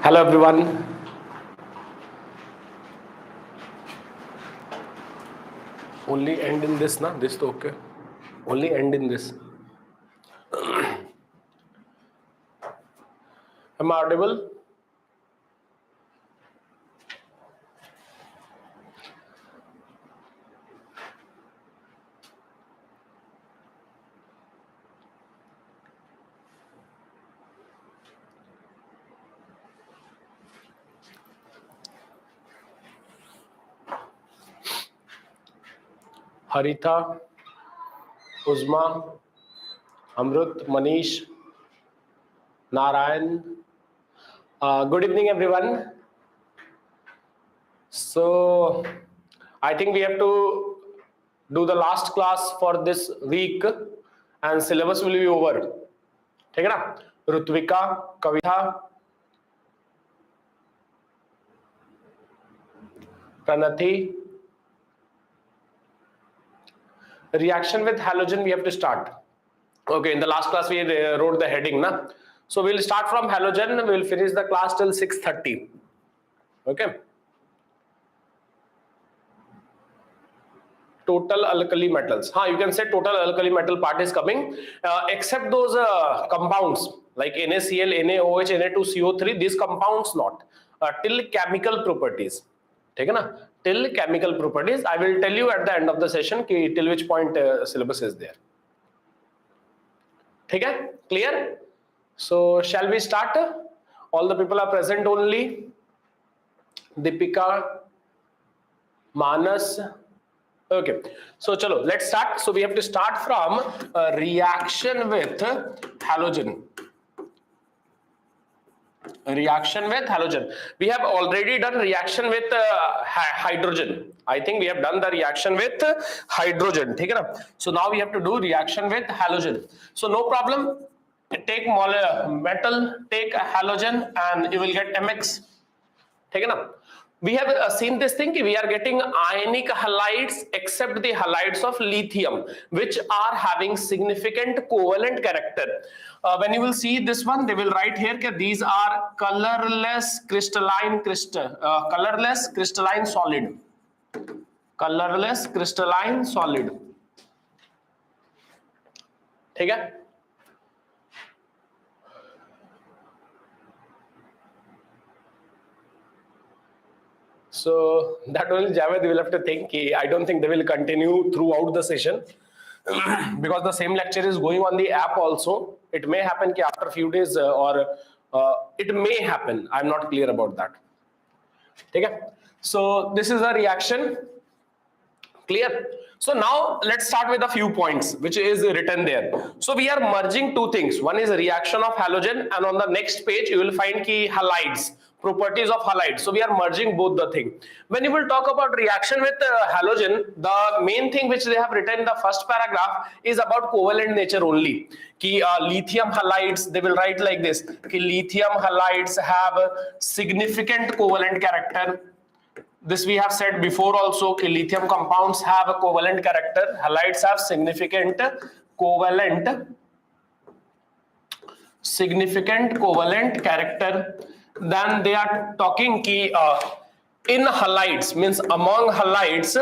Hello everyone. Only end in this, na? This to okay. Only end in this. Am I audible? Haritha, Uzma, Amrut, Manish, Narayan. Good evening, everyone. So, I think we have to do the last class for this week, and syllabus will be over. ठीक है ना? रुत्विका, कविता, Pranathi. Reaction with halogen we have to start. Okay, in the last class we wrote the heading, na? So we'll start from halogen, we'll finish the class till 6:30. Okay. Total alkali metals. You can say total alkali metal part is coming, except those compounds like NaCl, NaOH, Na2CO3, these compounds not. Till chemical properties. ठीक है ना? Till chemical properties, I will tell you at the end of the session कि till which point syllabus is there. ठीक है? Clear? So shall we start? All the people are present only. Deepika, Manas. Okay. So chalo, let's start. So we have to start from reaction with halogen. Reaction with halogen. We have already done reaction with hydrogen. I think we have done the reaction with hydrogen. ठीक है ना? So now we have to do reaction with halogen. So no problem. Take metal, take halogen, and you will get MX. ठीक है ना? We have seen this thing, we are getting ionic halides except the halides of lithium, which are having significant covalent character. When you will see this one, they will write here that these are colorless crystalline solid. Colorless crystalline solid. ठीक है? So that only Javed will have to think. I don't think they will continue throughout the session because the same lecture is going on the app also. It may happen after a few days or it may happen. I'm not clear about that. Okay? So this is a reaction. Clear? So now let's start with a few points which is written there. So we are merging two things. One is a reaction of halogen, and on the next page you will find key halides. Properties of halides. So we are merging both the thing. When you will talk about reaction with halogen, the main thing which they have written in the first paragraph is about covalent nature only. Ki lithium halides, they will write like this. Ki lithium halides have significant covalent character. This we have said before also. Ki lithium compounds have a covalent character. Halides have significant covalent character. Then they are talking ki in halides, means among halides,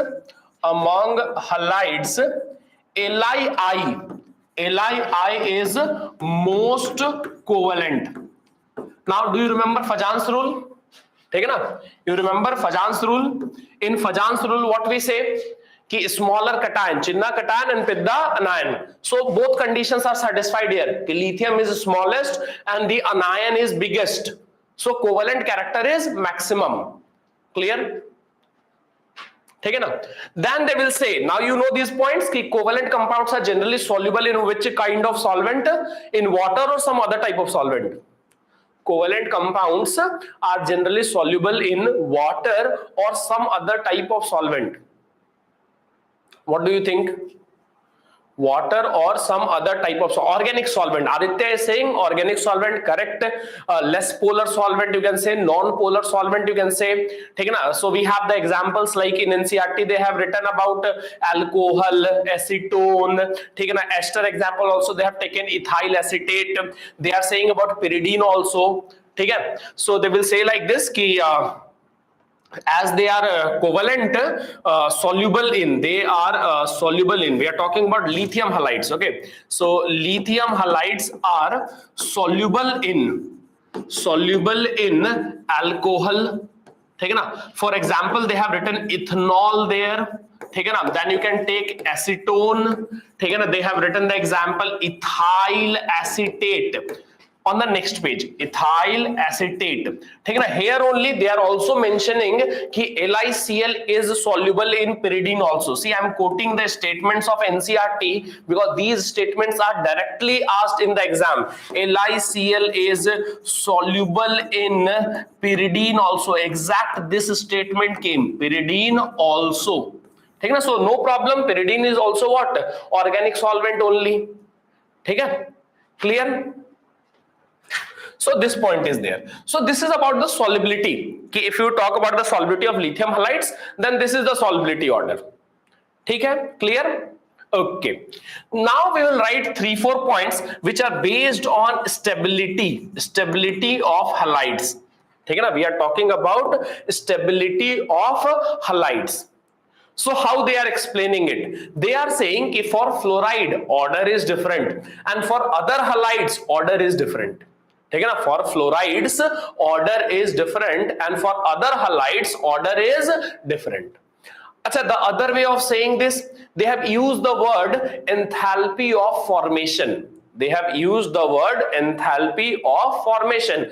Li is most covalent. Now do you remember Fajans rule? ठीक है ना? You remember Fajans rule? In Fajans rule what we say? Ki smaller cation, chinna cation and pidda anion. So both conditions are satisfied here. Ki lithium is smallest and the anion is biggest. So covalent character is maximum. Clear? ठीक है ना? Then they will say, now you know these points, कि covalent compounds are generally soluble in which kind of solvent? In water or some other type of solvent? Covalent compounds are generally soluble in water or some other type of solvent. What do you think? Water or some other type of organic solvent. Aditya is saying organic solvent, correct. Less polar solvent you can say, non-polar solvent you can say. So we have the examples like in NCERT they have written about alcohol, acetone. Ester example also they have taken ethyl acetate. They are saying about pyridine also. ठीक है. So they will say like this कि as they are covalent, soluble in, they are soluble in, we are talking about lithium halides. Okay, so lithium halides are soluble in alcohol, ठीक है ना. For example, they have written ethanol there, ठीक है ना. Then you can take acetone, ठीक है ना. They have written the example ethyl acetate on the next page, ethyl acetate, ठीक है ना. Here only they are also mentioning कि LiCl is soluble in pyridine also. See, I am quoting the statements of NCERT because these statements are directly asked in the exam. LiCl is soluble in pyridine also. Exact this statement came, pyridine also, ठीक है ना. So no problem, pyridine is also what? Organic solvent only, ठीक है. Clear? So this point is there. So this is about the solubility. If you talk about the solubility of lithium halides, then this is the solubility order. ठीक है? Clear? Okay. Now we will write 3-4 points which are based on stability of halides. ठीक है ना? We are talking about stability of halides. So how they are explaining it? They are saying if for fluoride order is different and for other halides order is different. ठीक है ना. For fluorides order is different and for other halides order is different. अच्छा, the other way of saying this, they have used the word enthalpy of formation. They have used the word enthalpy of formation.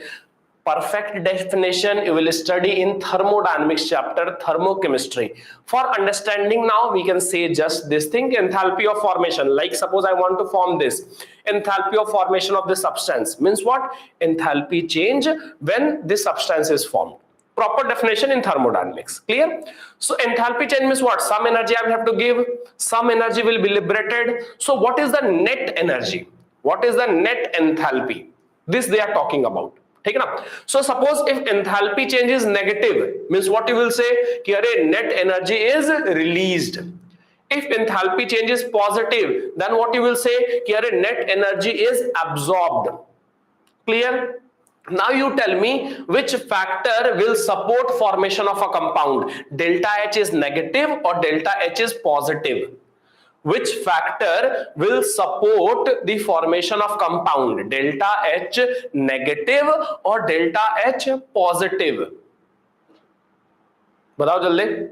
Perfect definition you will study in thermodynamics chapter, thermochemistry. For understanding now we can say just this thing, enthalpy of formation. Like suppose I want to form this, enthalpy of formation of the substance means what? Enthalpy change when this substance is formed. Proper definition in thermodynamics. Clear? So enthalpy change means what? Some energy I have to give, some energy will be liberated. So what is the net energy? What is the net enthalpy? This they are talking about. ठीक है ना. So suppose if enthalpy change is negative means what you will say कि अरे net energy is released. If enthalpy change is positive then what you will say कि अरे net energy is absorbed. Clear? Now you tell me which factor will support formation of a compound. Delta H is negative or delta H is positive? Which factor will support the formation of compound? Delta H negative or delta H positive? बताओ जल्दी.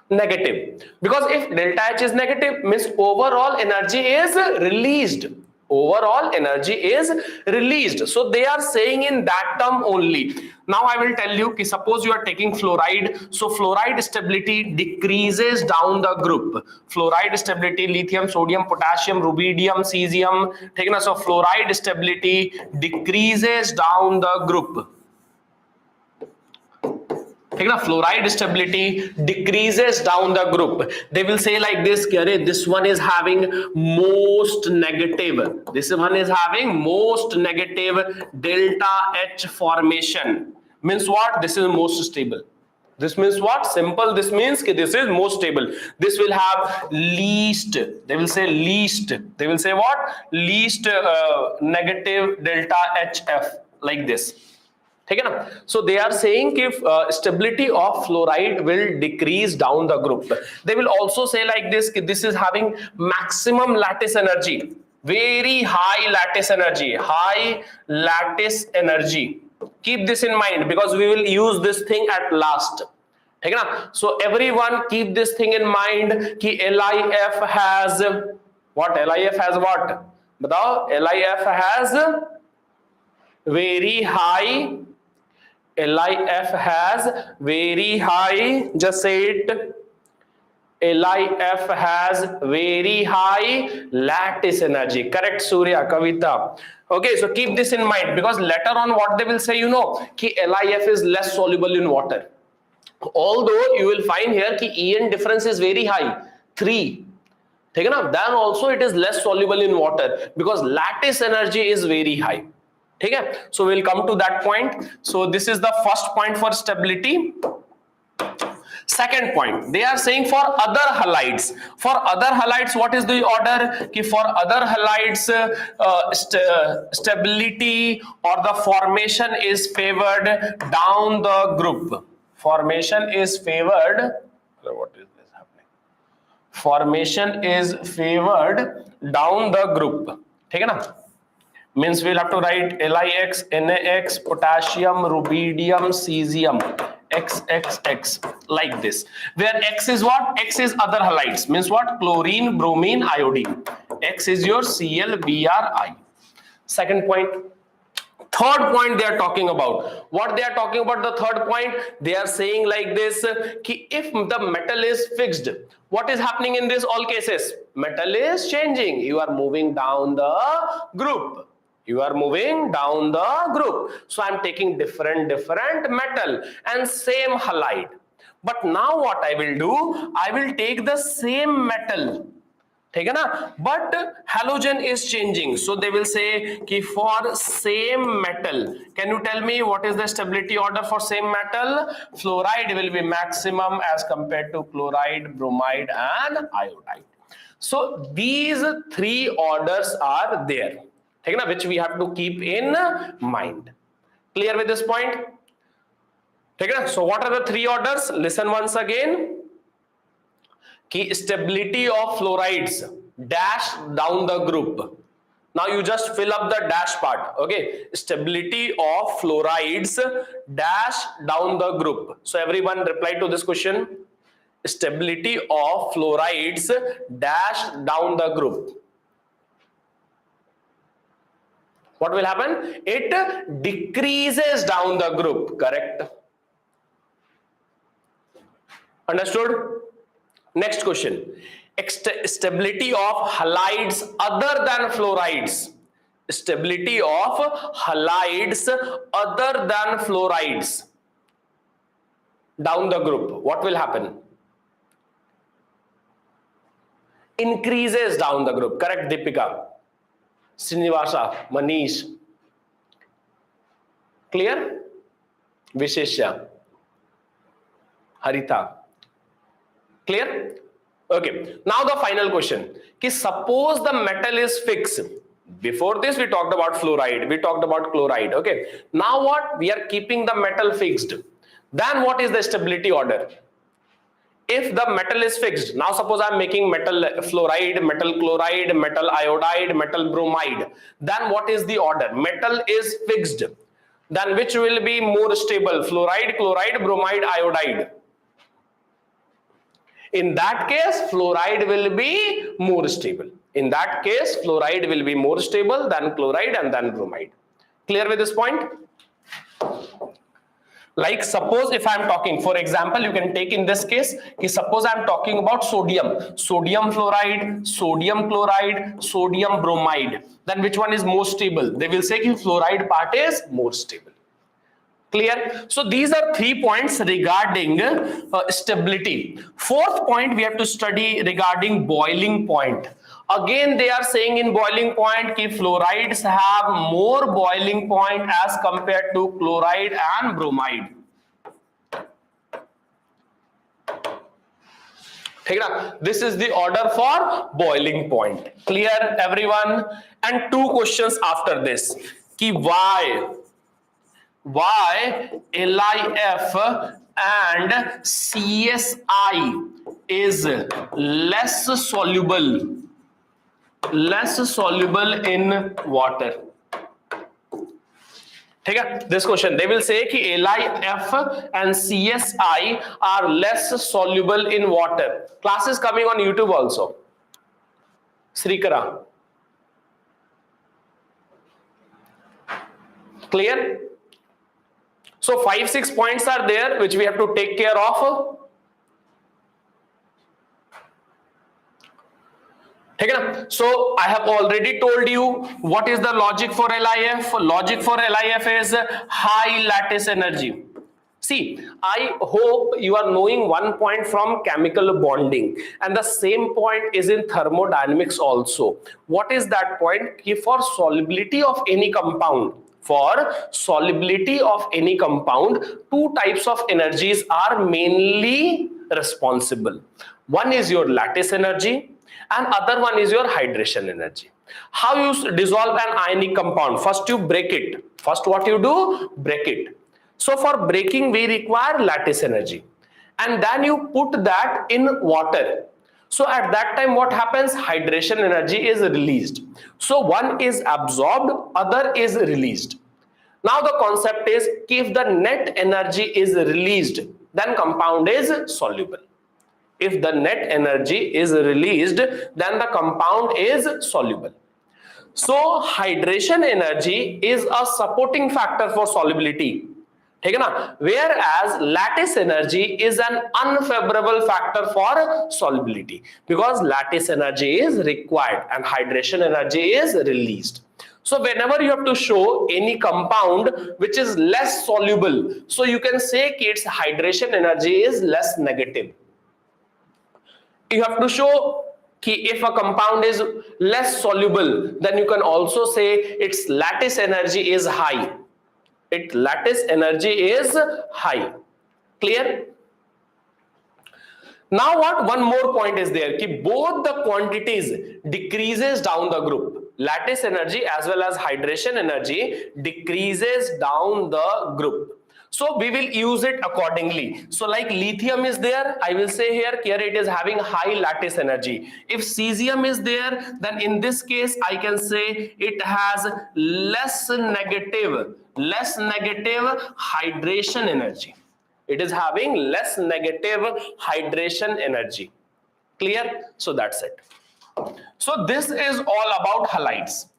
Negative. Because if delta H is negative means overall energy is released. Overall energy is released. So they are saying in that term only. Now I will tell you कि suppose you are taking fluoride, so fluoride stability decreases down the group. Fluoride stability, lithium, sodium, potassium, rubidium, cesium, ठीक है ना. So fluoride stability decreases down the group. ठीक है ना. Fluoride stability decreases down the group. They will say like this कि अरे this one is having most negative, this one is having most negative delta H formation. Means what? This is most stable. This means what? Simple. This means कि this is most stable. This will have least, they will say least, they will say what? Least negative delta HF, like this. ठीक है ना. So they are saying if stability of fluoride will decrease down the group. They will also say like this कि this is having maximum lattice energy, very high lattice energy, high lattice energy. Keep this in mind because we will use this thing at last. ठीक है ना. So everyone keep this thing in mind कि LiF has what? LiF has what? बताओ. LiF has very high. LiF has very high, just say it. LiF has very high lattice energy. Correct, Surya, Kavita. Okay, so keep this in mind because later on what they will say, you know, कि LiF is less soluble in water. Although you will find here कि EN difference is very high, 3. ठीक है ना. Then also it is less soluble in water because lattice energy is very high. ठीक है. So we'll come to that point. So this is the first point for stability. Second point, they are saying for other halides. For other halides, what is the order? Ki for other halides, stability or the formation is favored down the group. Formation is favored. What is this happening? Formation is favored down the group. ठीक है ना? Means we'll have to write LiX, NaX, potassium, rubidium, cesium, XXX, like this. Where X is what? X is other halides. Means what? Chlorine, bromine, iodine. X is your ClBrI. Second point. Third point they are talking about. What they are talking about, the third point, they are saying like this, ki if the metal is fixed, what is happening in this all cases? Metal is changing. You are moving down the group. You are moving down the group. So I'm taking different metal and same halide. But now what I will do, I will take the same metal. ठीक है ना? But halogen is changing. So they will say कि for same metal, can you tell me what is the stability order for same metal? Fluoride will be maximum as compared to chloride, bromide and iodide. So these three orders are there. ठीक है ना? Which we have to keep in mind. Clear with this point? ठीक है ना? So what are the three orders? Listen once again. Ki stability of fluorides dash down the group. Now you just fill up the dash part. Okay, stability of fluorides dash down the group. So everyone reply to this question. Stability of fluorides dash down the group. What will happen? It decreases down the group. Correct? Understood? Next question. Stability of halides other than fluorides. Stability of halides other than fluorides down the group. What will happen? Increases down the group. Correct, Deepika? Srinivasa, Manish. Clear? Vishesha. Harita. Clear? Okay. Now the final question. Ki suppose the metal is fixed. Before this we talked about fluoride. We talked about chloride. Okay. Now what? We are keeping the metal fixed. Then what is the stability order? If the metal is fixed. Now suppose I am making metal fluoride, metal chloride, metal iodide, metal bromide. Then what is the order? Metal is fixed. Then which will be more stable? Fluoride, chloride, bromide, iodide. In that case, fluoride will be more stable. In that case, fluoride will be more stable than chloride and then bromide. Clear with this point? Like suppose if I am talking, for example, you can take in this case, suppose I am talking about sodium, sodium fluoride, sodium chloride, sodium bromide. Then which one is more stable? They will say that fluoride part is more stable. Clear? So these are 3 points regarding stability. Fourth point we have to study regarding boiling point. Again they are saying in boiling point कि fluorides have more boiling point as compared to chloride and bromide. ठीक है ना? This is the order for boiling point. Clear everyone? And 2 questions after this. कि why LiF and CSI is less soluble in water. ठीक है? This question they will say कि LiF and CSI are less soluble in water. Class is coming on YouTube also. Srikara. Clear? So 5-6 points are there which we have to take care of. So I have already told you what is the logic for LiF. Logic for LiF is high lattice energy. See, I hope you are knowing one point from chemical bonding, and the same point is in thermodynamics also. What is that point? For solubility of any compound, for solubility of any compound, 2 types of energies are mainly responsible. One is your lattice energy and other one is your hydration energy. How you dissolve an ionic compound? First you break it. First what you do? Break it. So for breaking we require lattice energy, and then you put that in water. So at that time what happens? Hydration energy is released. So one is absorbed, other is released. Now the concept is, if the net energy is released, then compound is soluble. If the net energy is released, then the compound is soluble. So hydration energy is a supporting factor for solubility. ठीक है ना? Whereas lattice energy is an unfavorable factor for solubility, because lattice energy is required and hydration energy is released. So whenever you have to show any compound which is less soluble, so you can say its hydration energy is less negative. You have to show if a compound is less soluble, then you can also say its lattice energy is high. Its lattice energy is high. Clear? Now what? One more point is there, ki both the quantities decreases down the group. Lattice energy as well as hydration energy decreases down the group. So we will use it accordingly. So like lithium is there, I will say here it is having high lattice energy. If cesium is there, then in this case I can say it has less negative hydration energy. It is having less negative hydration energy. Clear? So that's it. So this is all about halides.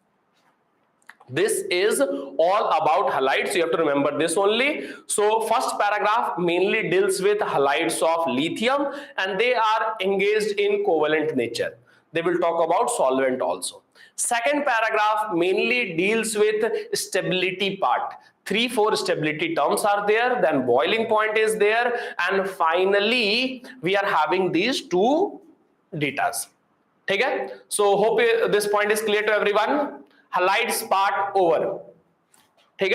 This is all about halides. You have to remember this only. So first paragraph mainly deals with halides of lithium, and they are engaged in covalent nature. They will talk about solvent also. Second paragraph mainly deals with stability part. 3-4 stability terms are there, then boiling point is there, and finally we are having these two datas. Okay? So hope this point is clear to everyone. Halides part over. Okay?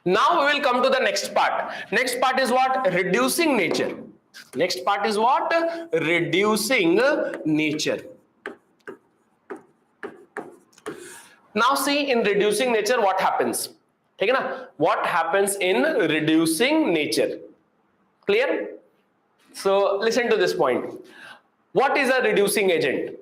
Now we will come to the next part. Next part is what? Reducing nature. Next part is what? Reducing nature. Now see, in reducing nature what happens? Okay, na? What happens in reducing nature? Clear? So listen to this point. What is a reducing agent?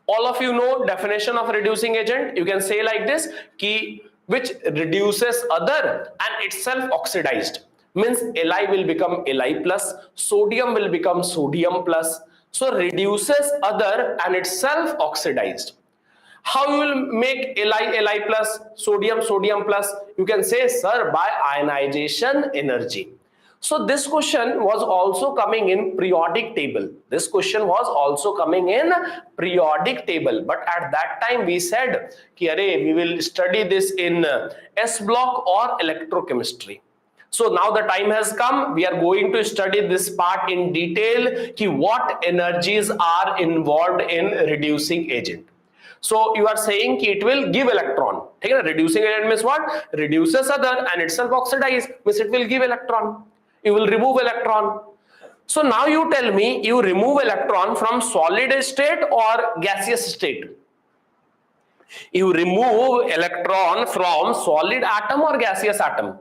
All of you know definition of reducing agent. You can say like this, ki which reduces other and itself oxidized. Means Li will become Li plus, sodium will become sodium plus. So reduces other and itself oxidized. How you will make Li plus, sodium plus? You can say, sir, by ionization energy. So this question was also coming in periodic table. This question was also coming in periodic table. But at that time we said, ki, arey, we will study this in S block or electrochemistry. So now the time has come. We are going to study this part in detail, ki what energies are involved in reducing agent. So you are saying ki it will give electron. Reducing agent means what? Reduces other and itself oxidize, means it will give electron. You will remove electron. So now you tell me, you remove electron from solid state or gaseous state? You remove electron from solid atom or gaseous atom?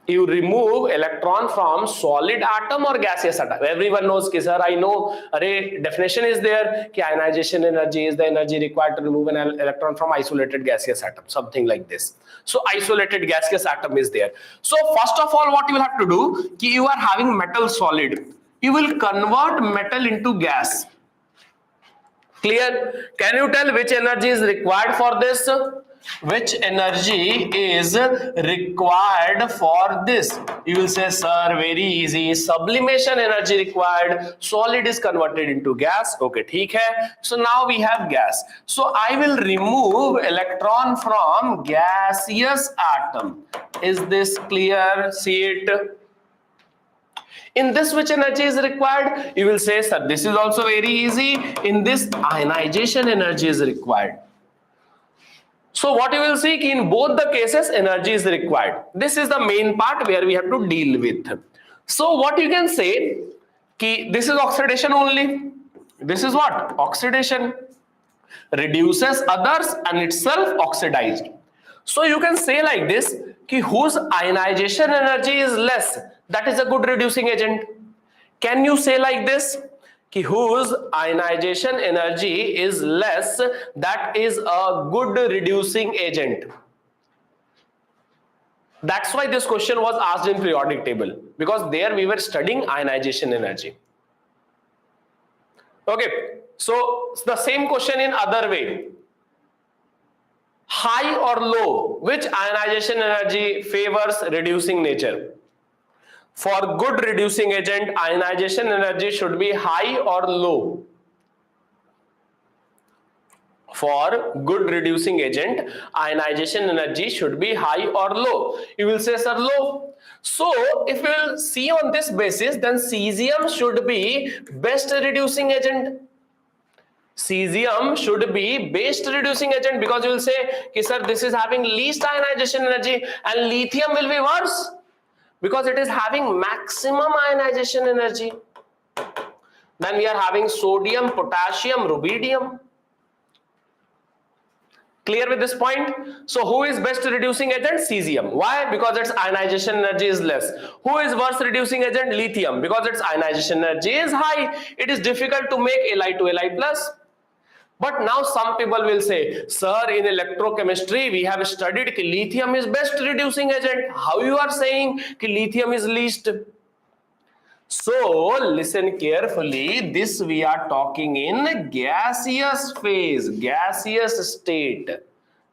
You remove electron from solid atom or gaseous atom? Everyone knows, ki, sir, I know, definition is there, ki ionization energy is the energy required to remove an electron from isolated gaseous atom, something like this. So isolated gaseous atom is there. So first of all, what you will have to do, ki you are having metal solid, you will convert metal into gas. Clear? Can you tell which energy is required for this? Which energy is required for this? You will say, sir, very easy. Sublimation energy required. Solid is converted into gas. Okay, theek hai. So now we have gas. So I will remove electron from gaseous atom. Is this clear? See it. In this, which energy is required? You will say, sir, this is also very easy. In this, ionization energy is required. So what you will see कि in both the cases energy is required. This is the main part where we have to deal with. So what you can say कि this is oxidation only. This is what? Oxidation. Reduces others and itself oxidized. So you can say like this कि whose ionization energy is less, that is a good reducing agent. Can you say like this कि whose ionization energy is less, that is a good reducing agent? That's why this question was asked in periodic table, because there we were studying ionization energy. Okay, so the same question in other way. High or low, which ionization energy favors reducing nature? For good reducing agent, ionization energy should be high or low? For good reducing agent, ionization energy should be high or low? You will say, sir, low. So if we will see on this basis, then cesium should be best reducing agent. Cesium should be best reducing agent, because you will say, sir, this is having least ionization energy, and lithium will be worse because it is having maximum ionization energy. Then we are having sodium, potassium, rubidium. Clear with this point? So who is best reducing agent? Cesium. Why? Because its ionization energy is less. Who is worst reducing agent? Lithium, because its ionization energy is high. It is difficult to make Li to Li plus. But now some people will say, sir, in electrochemistry we have studied that lithium is best reducing agent. How you are saying that lithium is least? So listen carefully, this we are talking in gaseous phase, gaseous state.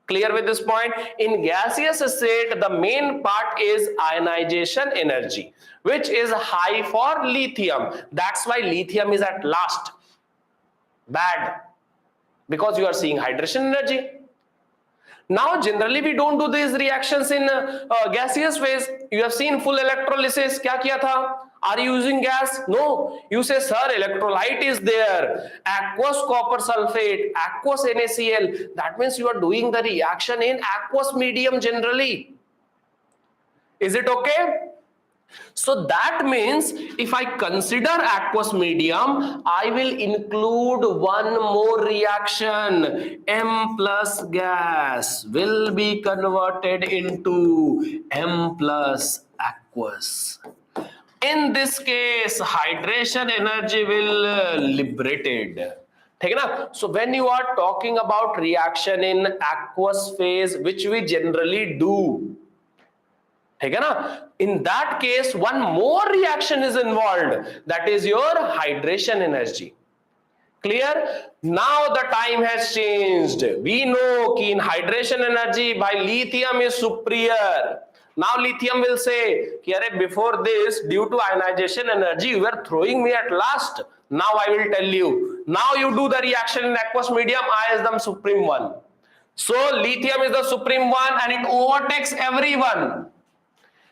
Clear with this point? In gaseous state, the main part is ionization energy, which is high for lithium. That's why lithium is at last. Bad. Because you are seeing hydration energy. Now generally we don't do these reactions in gaseous phase. You have seen full electrolysis. Kya kiya tha? Are you using gas? No. You say, sir, electrolyte is there. Aqueous copper sulfate, aqueous NaCl. That means you are doing the reaction in aqueous medium generally. Is it okay? So that means if I consider aqueous medium, I will include one more reaction. M plus gas will be converted into M plus aqueous. In this case, hydration energy will liberated. So when you are talking about reaction in aqueous phase, which we generally do, in that case one more reaction is involved, that is your hydration energy. Clear? Now the time has changed. We know that in hydration energy by lithium is superior. Now lithium will say, before this, due to ionization energy, you were throwing me at last. Now I will tell you. Now you do the reaction in aqueous medium, I is the supreme one. So lithium is the supreme one and it overtakes everyone.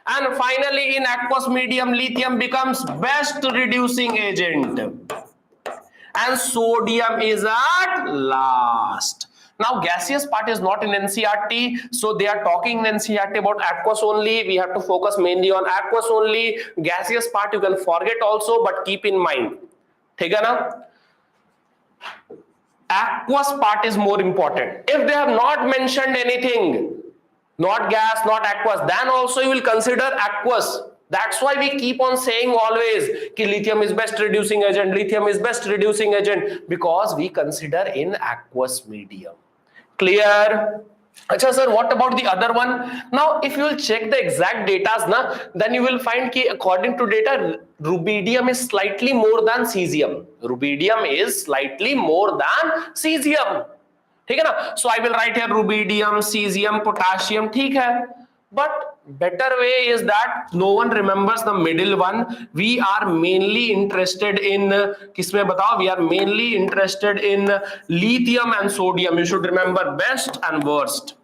And finally in aqueous medium, lithium becomes best reducing agent. And sodium is at last. Now gaseous part is not in NCERT, so they are talking in NCERT about aqueous only. We have to focus mainly on aqueous only. Gaseous part you can forget also, but keep in mind. Aqueous part is more important. If they have not mentioned anything, not gas, not aqueous, then also you will consider aqueous. That's why we keep on saying always that lithium is best reducing agent, lithium is best reducing agent, because we consider in aqueous medium. Clear? Achha sir, what about the other one? Now if you will check the exact data, then you will find that according to data, rubidium is slightly more than cesium. Rubidium is slightly more than cesium. So I will write here rubidium, cesium, potassium. But better way is that no one remembers the middle one. We are mainly interested in kisme batao? We are mainly interested in lithium and sodium. You should remember best and worst.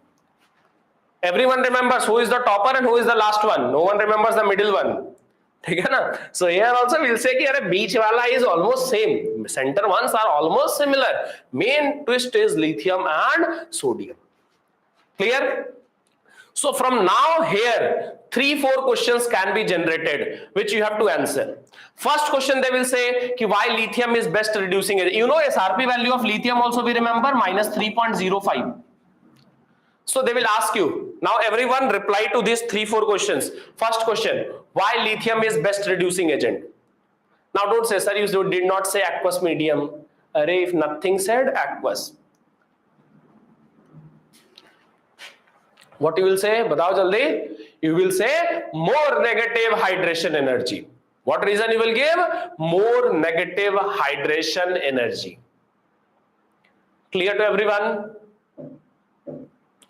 Everyone remembers who is the topper and who is the last one. No one remembers the middle one. So here also we will say that beach wala is almost same. Center ones are almost similar. Main twist is lithium and sodium. Clear? So from now here, 3-4 questions can be generated, which you have to answer. First question they will say ki why lithium is best reducing agent. You know SRP value of lithium also we remember minus 3.05. So they will ask you. Now everyone reply to these 3-4 questions. First question, why lithium is best reducing agent? Now don't say, sir, you did not say aqueous medium. Array, if nothing said, aqueous. What you will say? Batao jaldi. You will say more negative hydration energy. What reason you will give? More negative hydration energy. Clear to everyone?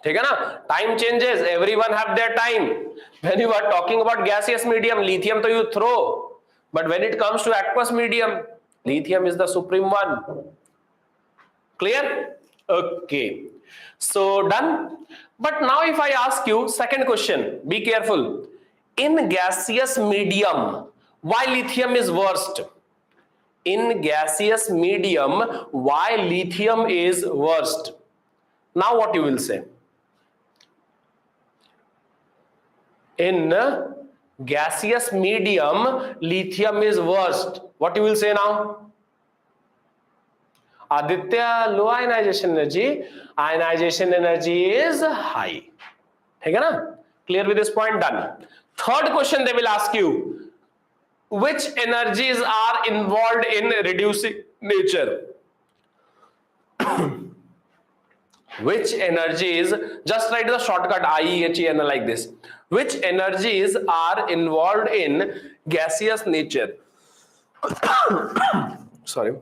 ठीक है ना? Time changes. Everyone have their time. When you are talking about gaseous medium, lithium तो you throw. But when it comes to aqueous medium, lithium is the supreme one. Clear? Okay. So done. But now if I ask you second question, be careful. In gaseous medium, why lithium is worst? In gaseous medium, why lithium is worst? Now what you will say? In gaseous medium, lithium is worst. What you will say now? Aditya, low ionization energy is high. ठीक है ना? Clear with this point? Done. Third question they will ask you, which energies are involved in reducing nature? Which energies, just write the shortcut IEHEN like this. Which energies are involved in gaseous nature? Sorry.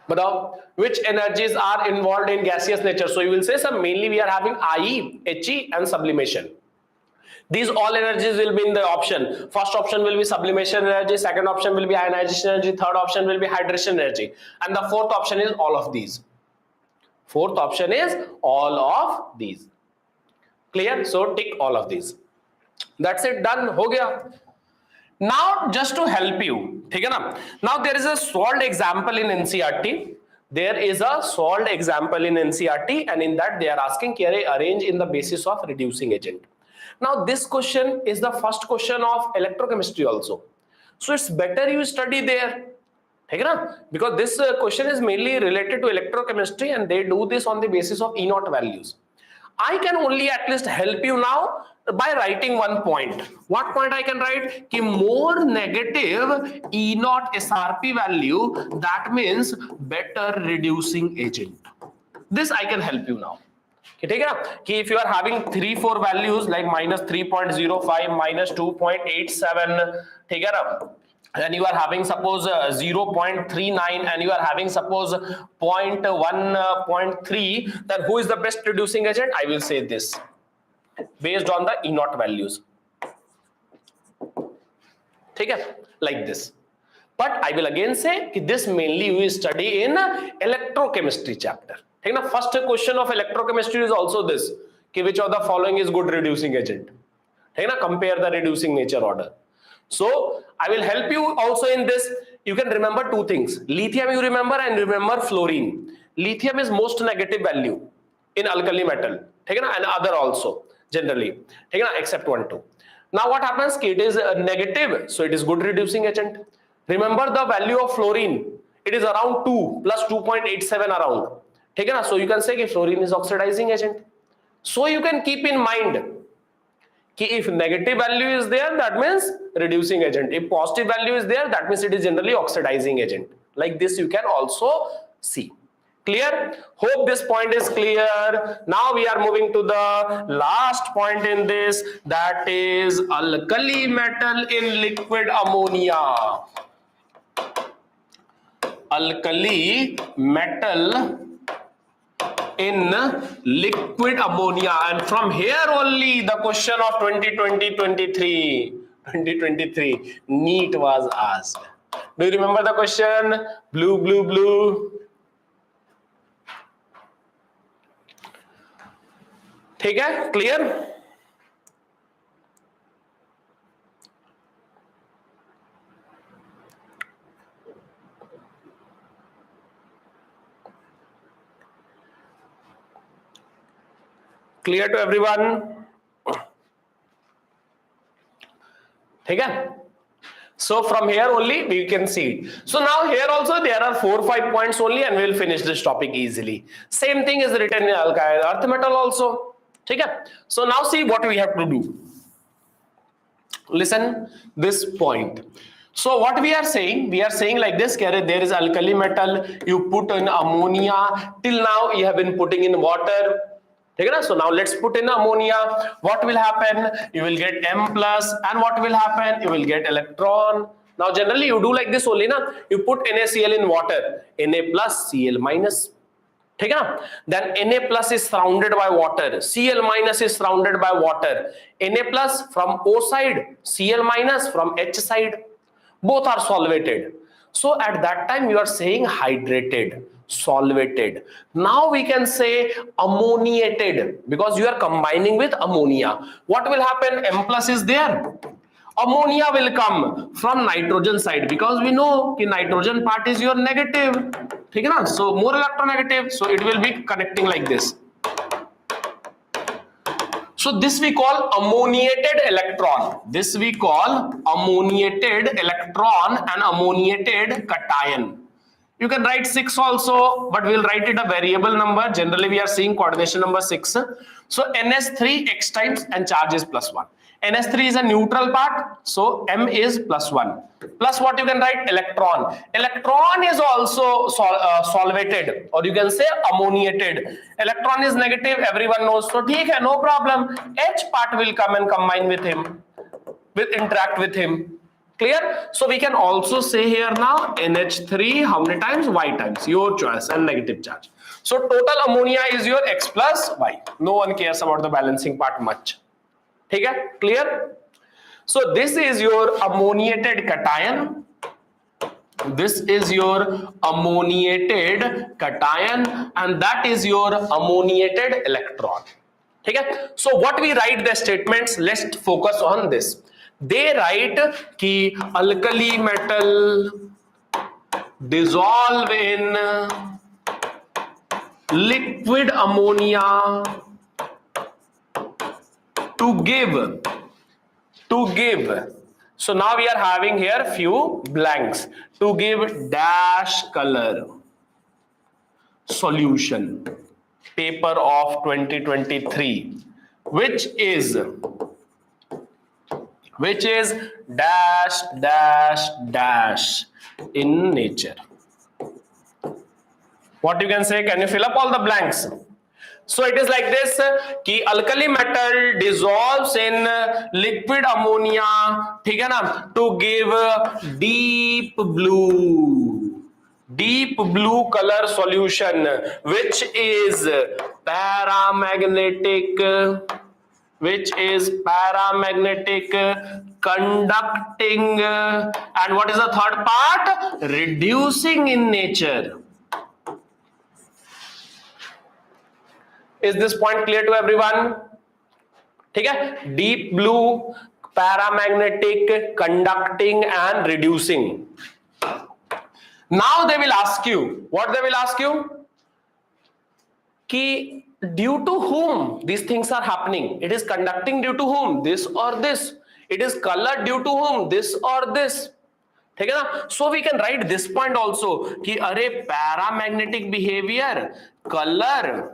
But which energies are involved in gaseous nature? So you will say, sir, mainly we are having IE, HE and sublimation. These all energies will be in the option. First option will be sublimation energy, second option will be ionization energy, third option will be hydration energy, and the fourth option is all of these. Fourth option is all of these. Clear? So tick all of these. That's it, done, ho gaya. Now just to help you, ठीक है ना? Now there is a solved example in NCERT. There is a solved example in NCERT, and in that they are asking, arrange in the basis of reducing agent. Now this question is the first question of electrochemistry also, so it's better you study there, because this question is mainly related to electrochemistry and they do this on the basis of E0 values. I can only at least help you now by writing one point. What point I can write? Ki more negative E0 SRP value, that means better reducing agent. This I can help you now. If you are having 3-4 values like minus 3.05, minus 2.87, and you are having suppose 0.39 and you are having suppose 0.1.3, then who is the best reducing agent? I will say this based on the E0 values. Like this. But I will again say this mainly we study in electrochemistry chapter. First question of electrochemistry is also this, which of the following is good reducing agent? Compare the reducing nature order. So I will help you also in this. You can remember two things. Lithium you remember, and remember fluorine. Lithium is most negative value in alkali metal, and other also generally, except 1, 2. Now what happens? It is negative, so it is good reducing agent. Remember the value of fluorine, it is around 2 plus 2.87 around. So you can say that fluorine is oxidizing agent. So you can keep in mind that if negative value is there, that means reducing agent. If positive value is there, that means it is generally oxidizing agent. Like this you can also see. Clear? Hope this point is clear. Now we are moving to the last point in this, that is alkali metal in liquid ammonia. Alkali metal in liquid ammonia, and from here only the question of 2023 NEET was asked. Do you remember the question? Blue. Clear? Clear to everyone? ठीक है? So from here only we can see. So now here also there are 4-5 points only and we will finish this topic easily. Same thing is written in alkyl earth metal also. ठीक है? So now see what we have to do. Listen this point. So what we are saying like this, there is alkali metal, you put in ammonia, till now you have been putting in water. So now let's put in ammonia. What will happen? You will get M plus, and what will happen? You will get electron. Now generally you do like this only, na? You put NaCl in water, Na plus, Cl minus. Then Na plus is surrounded by water, Cl minus is surrounded by water. Na plus from O side, Cl minus from H side. Both are solvated. So at that time you are saying hydrated, solvated. Now we can say ammoniated because you are combining with ammonia. What will happen? M plus is there. Ammonia will come from nitrogen side because we know the nitrogen part is your negative. So more electronegative. So it will be connecting like this. So this we call ammoniated electron. This we call ammoniated electron and ammoniated cation. You can write 6 also, but we'll write it a variable number. Generally we are seeing coordination number 6. So NS3 x times and charge is plus 1. NS3 is a neutral part, so M is plus 1. Plus what you can write? Electron. Electron is also solvated, or you can say ammoniated. Electron is negative, everyone knows. So theek hai, no problem. H part will come and combine with him, will interact with him. Clear? So we can also say here now NH3 how many times? Y times, your choice, and negative charge. So total ammonia is your X plus Y. No one cares about the balancing part much. Clear? So this is your ammoniated cation. This is your ammoniated cation, and that is your ammoniated electron. So what we write the statements, let's focus on this. They write कि alkali metal dissolve in liquid ammonia to give. So now we are having here few blanks. To give dash color solution, paper of 2023, which is dash dash dash in nature. What you can say? Can you fill up all the blanks? So it is like this कि alkali metal dissolves in liquid ammonia, ठीक है ना, to give deep blue color solution, which is paramagnetic, conducting, and what is the third part? Reducing in nature. Is this point clear to everyone? Deep blue, paramagnetic, conducting, and reducing. Now they will ask you, what they will ask you? Ki due to whom these things are happening? It is conducting due to whom? This or this. It is colored due to whom? This or this. So we can write this point also कि अरे paramagnetic behavior, color,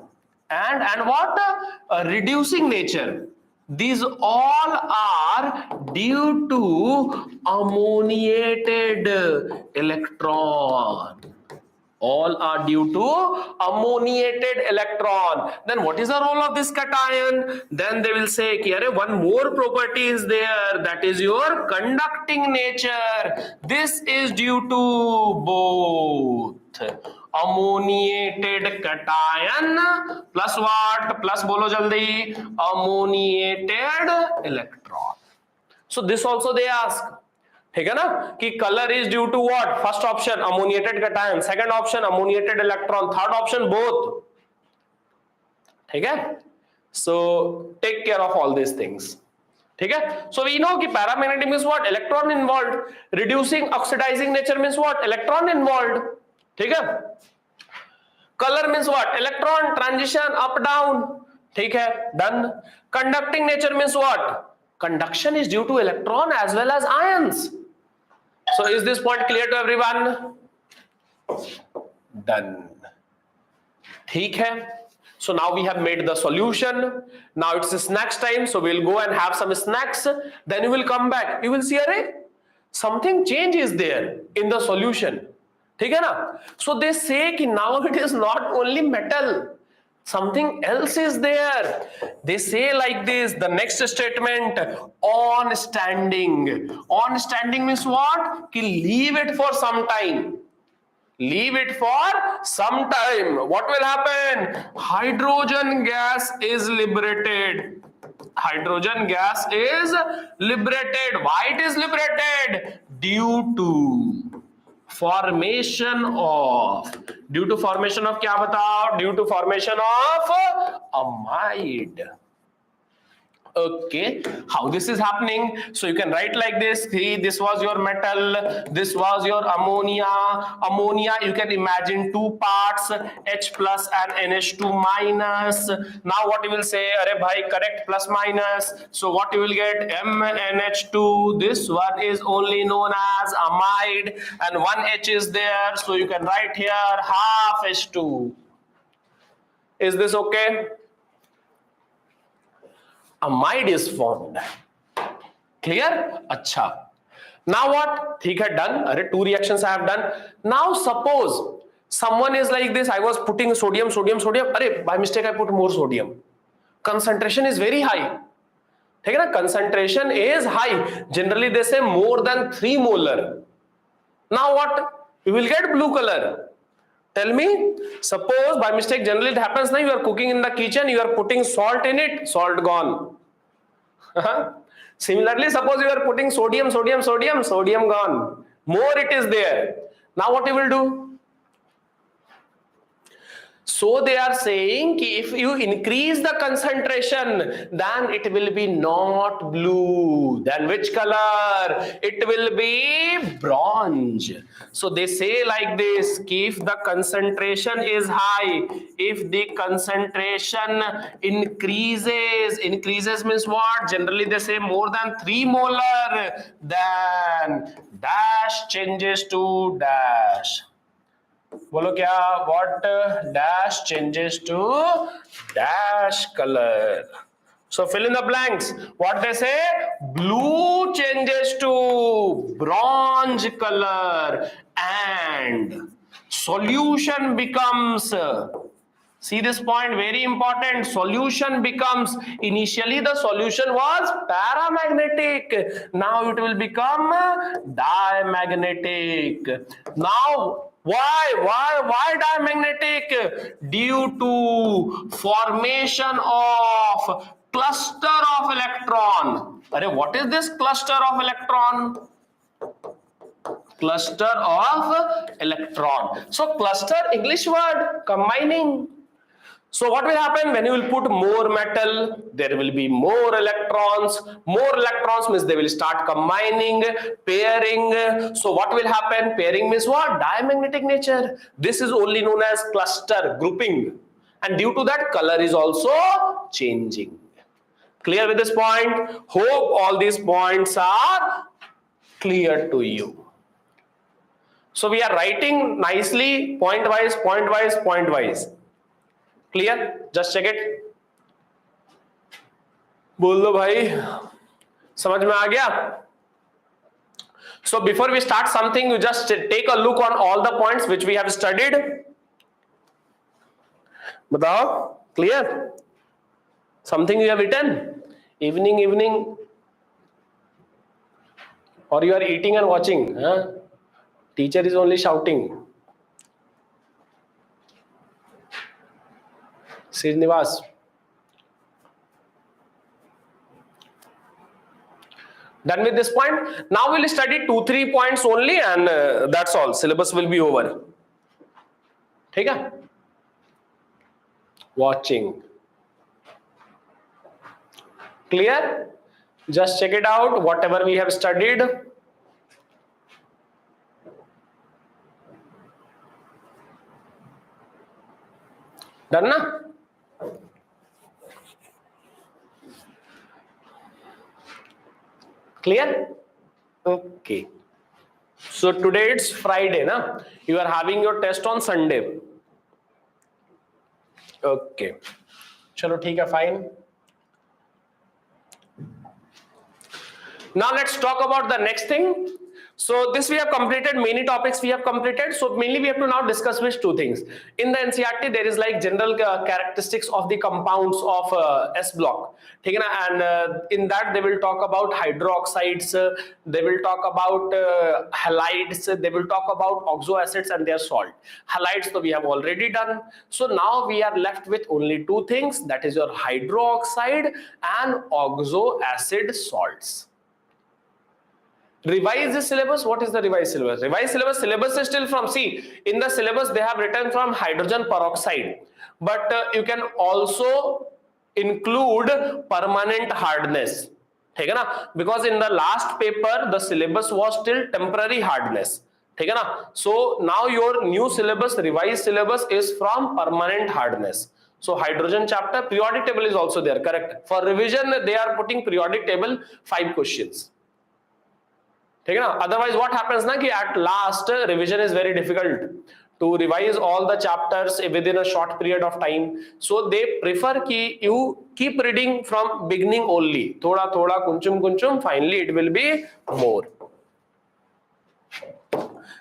and what? Reducing nature. These all are due to ammoniated electron. All are due to ammoniated electron. Then what is the role of this cation? Then they will say कि अरे one more property is there, that is your conducting nature. This is due to both ammoniated cation plus what? Plus bolo jaldi, ammoniated electron. So this also they ask. ठीक है ना कि color is due to what? First option ammoniated cation, second option ammoniated electron, third option both. ठीक है? So take care of all these things. ठीक है? So we know कि paramagnetic means what? Electron involved. Reducing, oxidizing nature means what? Electron involved. ठीक है? Color means what? Electron transition up down. ठीक है, done. Conducting nature means what? Conduction is due to electron as well as ions. So is this point clear to everyone? Done. ठीक है. So now we have made the solution. Now it's snacks time. So we'll go and have some snacks. Then you will come back. You will see, array, something change is there in the solution. ठीक है ना? So they say कि now it is not only metal. Something else is there. They say like this. The next statement, on standing. On standing means what? कि leave it for some time. Leave it for some time. What will happen? Hydrogen gas is liberated. Hydrogen gas is liberated. Why it is liberated? Due to formation of, क्या बताओ? Due to formation of amide. Okay, how this is happening? So you can write like this. See, this was your metal, this was your ammonia. Ammonia, you can imagine two parts, H plus and NH2 minus. Now what you will say? Arey bhai, correct plus minus. So what you will get? MNH2. This one is only known as amide, and one H is there. So you can write here half H2. Is this okay? Amide is formed. Clear? Acha. Now what? ठीक है, done. अरे two reactions I have done. Now suppose someone is like this. I was putting sodium. अरे by mistake I put more sodium. Concentration is very high. ठीक है ना? Concentration is high. Generally they say more than 3 molar. Now what? You will get blue color. Tell me, suppose by mistake, generally it happens now, you are cooking in the kitchen, you are putting salt in it, salt gone. Similarly, suppose you are putting sodium gone. More it is there. Now what you will do? So they are saying कि if you increase the concentration, then it will be not blue. Then which color? It will be bronze. So they say like this, कि if the concentration is high, if the concentration increases means what? Generally they say more than 3 molar, then dash changes to dash. बोलो क्या? What dash changes to dash color? So fill in the blanks. What they say? Blue changes to bronze color and solution becomes, see this point, very important, solution becomes, initially the solution was paramagnetic, now it will become diamagnetic. Now why diamagnetic? Due to formation of cluster of electron. Arey, what is this cluster of electron? Cluster of electron. So cluster, English word, combining. So what will happen when you will put more metal? There will be more electrons. More electrons means they will start combining, pairing. So what will happen? Pairing means what? Diamagnetic nature. This is only known as cluster, grouping. And due to that, color is also changing. Clear with this point? Hope all these points are clear to you. So we are writing nicely, point wise. Clear? Just check it. बोल दो भाई, समझ में आ गया? So before we start something, you just take a look on all the points which we have studied. बताओ, clear? Something you have written? Evening, or you are eating and watching? Huh? Teacher is only shouting. Srinivas. Done with this point? Now we'll study 2-3 points only, and that's all. Syllabus will be over. ठीक है? Watching. Clear? Just check it out. Whatever we have studied. Done na? Clear? Okay. So today it's Friday, na? You are having your test on Sunday. Okay. Chalo, theek hai, fine. Now let's talk about the next thing. So this we have completed, many topics we have completed. So mainly we have to now discuss which two things. In the NCERT there is like general characteristics of the compounds of S block. And in that they will talk about hydroxides, they will talk about halides, they will talk about oxo acids and their salt. Halides so we have already done. So now we are left with only two things, that is your hydroxide and oxo acid salts. Revise the syllabus. What is the revised syllabus? Revised syllabus is still from, see, in the syllabus they have written from hydrogen peroxide, but you can also include permanent hardness, because in the last paper the syllabus was still temporary hardness. So now your new syllabus, revised syllabus, is from permanent hardness. So hydrogen chapter, periodic table is also there, correct? For revision they are putting periodic table 5 questions. Otherwise what happens na ki at last revision is very difficult to revise all the chapters within a short period of time. So they prefer ki you keep reading from beginning only, thoda thoda, kunchum kunchum, finally it will be more.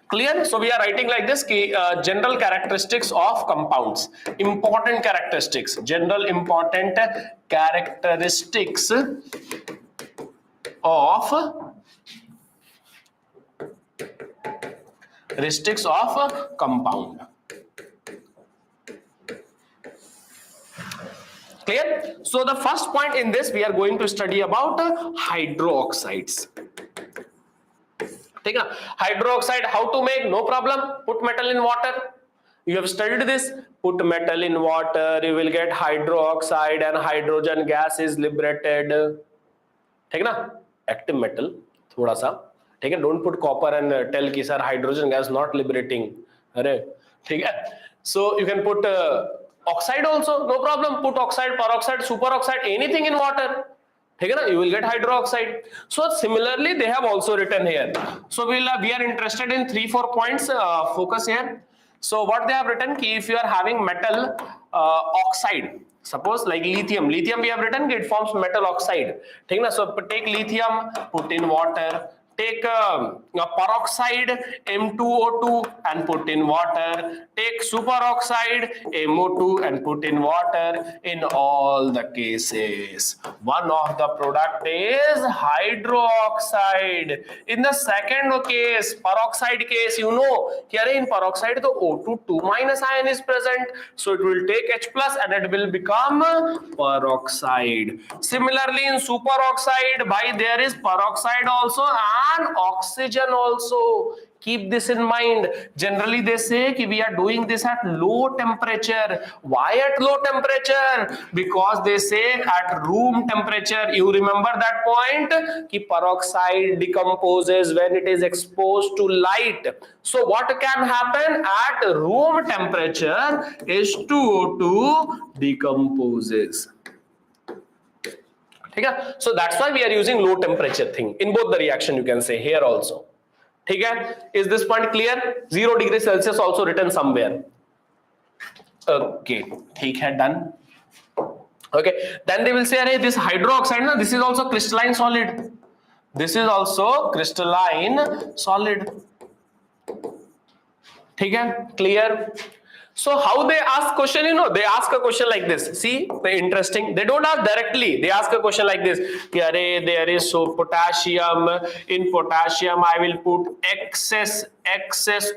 Clear? So we are writing like this ki general characteristics of compounds, important characteristics, general important characteristics of compound. Clear? So the first point in this we are going to study about hydroxides. Hydroxide, how to make? No problem. Put metal in water. You have studied this. Put metal in water, you will get hydroxide and hydrogen gas is liberated. Active metal, thoda sa. Don't put copper and tell ki sir hydrogen gas not liberating. So you can put oxide also, no problem. Put oxide, peroxide, superoxide, anything in water. You will get hydroxide. So similarly they have also written here. So we are interested in 3-4 points. Focus here. So what they have written, ki if you are having metal oxide, suppose like lithium we have written it forms metal oxide. So take lithium, put in water. Take peroxide M2O2 and put in water. Take superoxide MO2 and put in water. In all the cases, one of the product is hydroxide. In the second case, peroxide case, you know, here in peroxide the O2 2- ion is present, so it will take H plus and it will become peroxide. Similarly in superoxide, by there is peroxide also and oxygen also. Keep this in mind. Generally they say ki we are doing this at low temperature. Why at low temperature? Because they say at room temperature. You remember that point? Ki peroxide decomposes when it is exposed to light. So what can happen at room temperature is H2O2 decomposes. So that's why we are using low temperature thing in both the reaction, you can say here also. Is this point clear? 0 degrees Celsius also written somewhere. Okay, done. Okay, then they will say, hey, this hydroxide, this is also crystalline solid. This is also crystalline solid. Clear? So how they ask question, you know, they ask a question like this. See, very interesting. They don't ask directly. They ask a question like this. There is so potassium. In potassium, I will put excess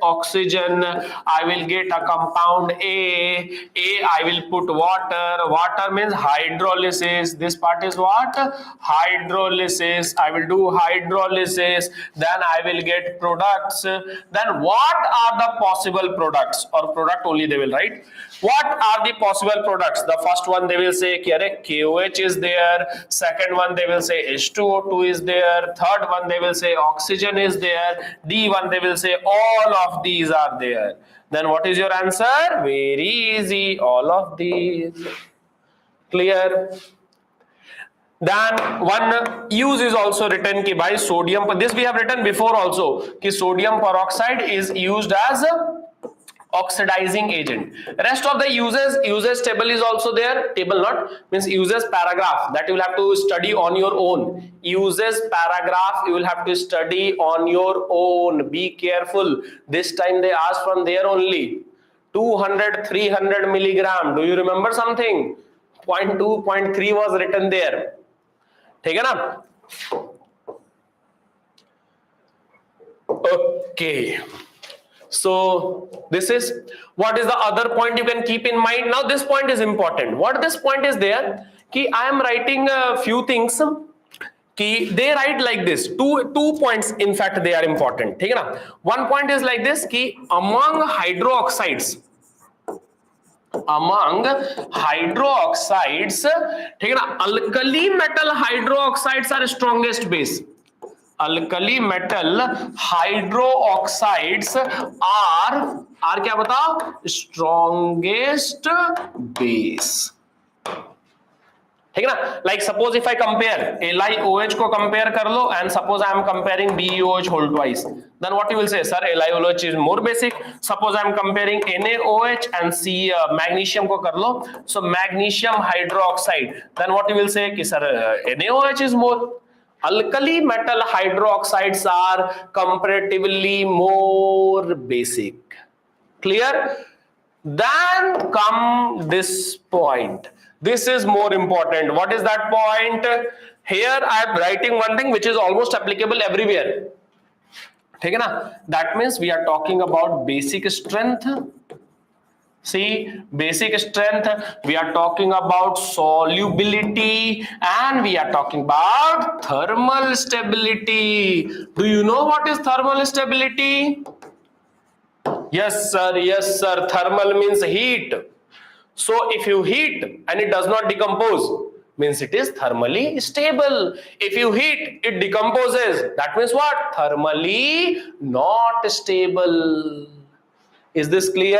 oxygen. I will get a compound A. I will put water. Water means hydrolysis. This part is what? Hydrolysis. I will do hydrolysis. Then I will get products. Then what are the possible products? Or product only they will write. What are the possible products? The first one they will say KOH is there. Second one they will say H2O2 is there. Third one they will say oxygen is there. D one they will say all of these are there. Then what is your answer? Very easy. All of these. Clear? Then one use is also written ki by sodium, this we have written before also, ki sodium peroxide is used as a oxidizing agent. Rest of the uses table is also there. Table not means uses paragraph, that you will have to study on your own. Uses paragraph you will have to study on your own. Be careful. This time they asked from there only. 200, 300 milligram. Do you remember something? 0.2, 0.3 was written there. ठीक है ना? Okay. So this is what is the other point you can keep in mind. Now this point is important. What this point is there? Ki I am writing a few things. Ki they write like this. Two points. In fact, they are important. ठीक है ना? One point is like this. Ki among hydroxides, ठीक है ना, alkali metal hydroxides are strongest base. Alkali metal hydroxides are क्या बताओ? Strongest base. ठीक है ना? Like suppose if I compare LiOH को compare कर लो and suppose I am comparing BeOH whole twice, then what you will say, sir, LiOH is more basic. Suppose I am comparing NaOH and magnesium को कर लो, so magnesium hydroxide, then what you will say कि sir NaOH is more. Alkali metal hydroxides are comparatively more basic. Clear? Then come this point. This is more important. What is that point? Here I am writing one thing which is almost applicable everywhere. ठीक है ना? That means we are talking about basic strength. See, basic strength, we are talking about solubility, and we are talking about thermal stability. Do you know what is thermal stability? Yes sir, yes sir. Thermal means heat. So if you heat and it does not decompose, means it is thermally stable. If you heat, it decomposes. That means what? Thermally not stable. Is this clear?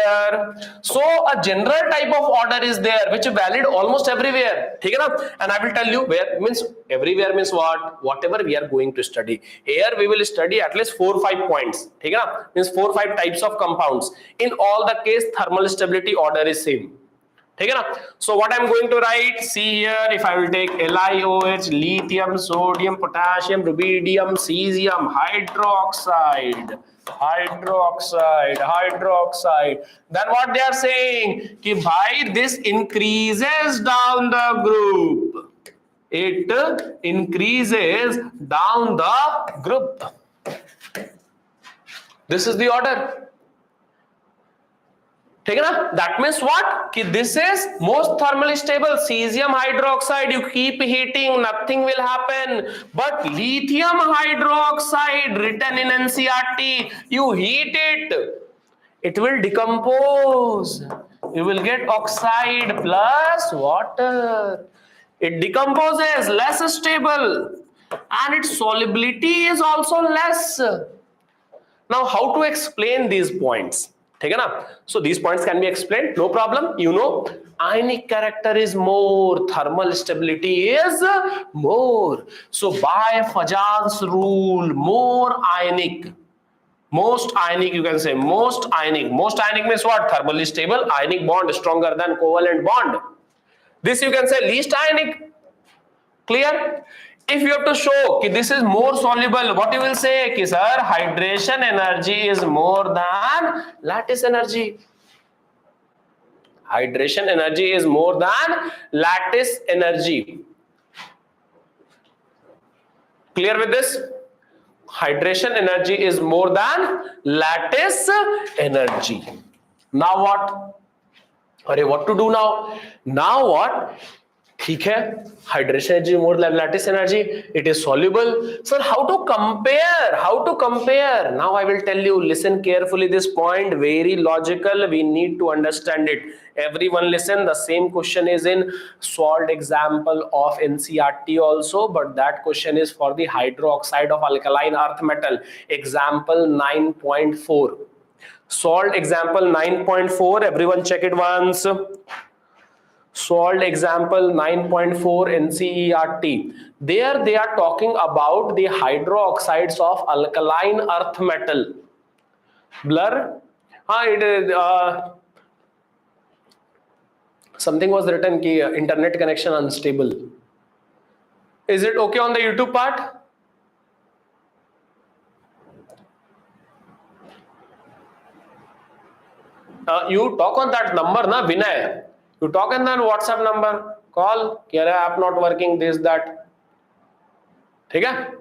So a general type of order is there which is valid almost everywhere. ठीक है ना? And I will tell you where means everywhere means what? Whatever we are going to study. Here we will study at least 4 or 5 points. ठीक है ना? Means 4 or 5 types of compounds. In all the case, thermal stability order is same. ठीक है ना? So what I am going to write, see here, if I will take LiOH, lithium, sodium, potassium, rubidium, cesium, hydroxide, then what they are saying कि भाई this increases down the group, it increases down the group. This is the order. ठीक है ना? That means what? कि this is most thermally stable. Cesium hydroxide, you keep heating, nothing will happen. But lithium hydroxide, written in NCERT, you heat it, it will decompose. You will get oxide plus water. It decomposes, less stable, and its solubility is also less. Now, how to explain these points? ठीक है ना? So these points can be explained, no problem. You know, ionic character is more, thermal stability is more. So by Fajan's rule, more ionic, most ionic, you can say most ionic. Most ionic means what? Thermally stable, ionic bond stronger than covalent bond. This you can say least ionic. Clear? If you have to show that this is more soluble, what you will say? Ki sir, hydration energy is more than lattice energy. Hydration energy is more than lattice energy. Clear with this? Hydration energy is more than lattice energy. Now what? Arey, what to do now? Now what? ठीक है, hydration energy more than lattice energy, it is soluble. Sir, how to compare? How to compare? Now I will tell you, listen carefully this point, very logical, we need to understand it. Everyone listen, the same question is in solved example of NCERT also, but that question is for the hydroxide of alkaline earth metal. Example 9.4. Solved example 9.4, everyone check it once. solved example 9.4 NCERT. There they are talking about the hydroxides of alkaline earth metal. Blur? It is something was written ki internet connection unstable. Is it okay on the YouTube part? You talk on that number, na Vinay. You talk on that WhatsApp number. Call. कि अरे app not working. This that. ठीक है?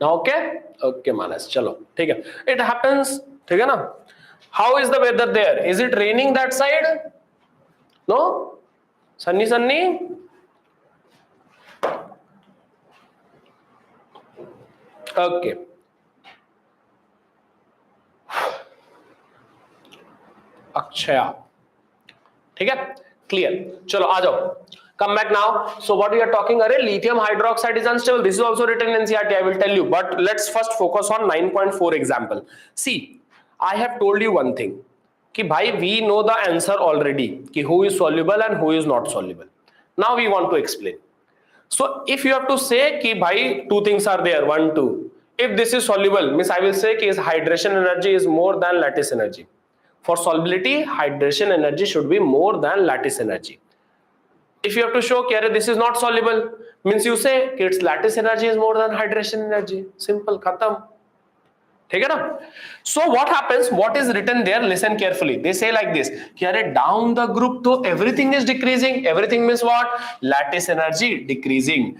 Now okay? Okay, Manas. चलो. ठीक है. It happens. ठीक है ना? How is the weather there? Is it raining that side? No? Sunny, sunny? Okay. अक्षया ठीक है क्लियर चलो आ जाओ come back now so what we are talking are lithium hydroxide is unstable this is also written in NCERT I will tell you but let's first focus on 9.4 example see I have told you one thing कि भाई we know the answer already कि who is soluble and who is not soluble now we want to explain so if you have to say कि भाई two things are there 1 2 if this is soluble means I will say कि hydration energy is more than lattice energy for solubility hydration energy should be more than lattice energy if you have to show कि this is not soluble means you say कि its lattice energy is more than hydration energy simple खत्म ठीक है ना so what happens what is written there listen carefully they say like this कि down the group तो everything is decreasing everything means what lattice energy decreasing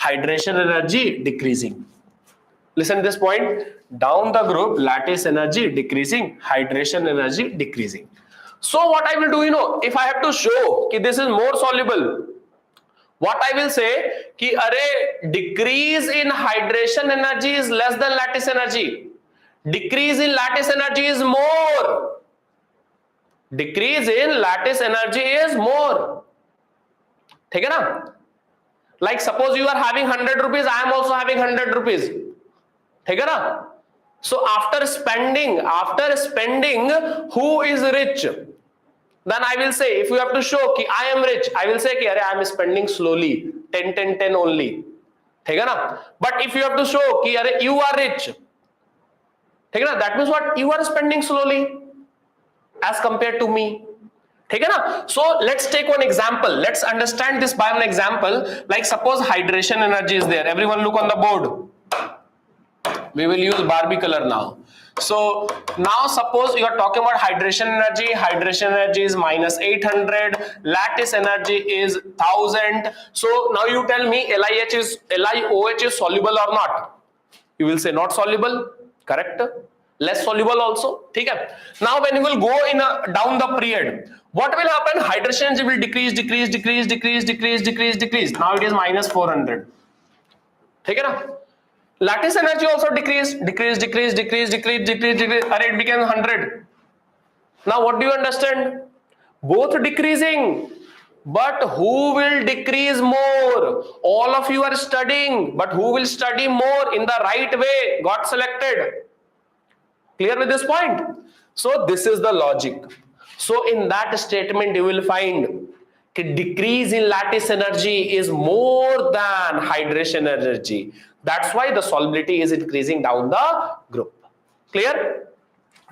hydration energy decreasing listen this point down the group lattice energy decreasing hydration energy decreasing so what I will do if I have to show कि this is more soluble what I will say कि decrease in hydration energy is less than lattice energy decrease in lattice energy is more decrease in lattice energy is more ठीक है ना like suppose you are having 100 rupees I am also having 100 rupees ठीक है ना so after spending who is rich then I will say if you have to show कि I am rich I will say कि I am spending slowly 10 10 10 only ठीक है ना but if you have to show कि you are rich ठीक है ना that means what you are spending slowly as compared to me ठीक है ना so let's take one example let's understand this by an example like suppose hydration energy is there everyone look on the board we will use Barbie color now so now suppose you are talking about hydration energy is minus 800 lattice energy is 1000 so now you tell me LiOH is soluble or not you will say not soluble correct less soluble also ठीक है now when you will go in down the period what will happen hydration energy will decrease now it is minus 400 ठीक है ना lattice energy also decrease and it became 100 now what do you understand both decreasing but who will decrease more all of you are studying but who will study more in the right way got selected clear with this point so this is the logic so in that statement you will find decrease in lattice energy is more than hydration energy that's why the solubility is increasing down the group clear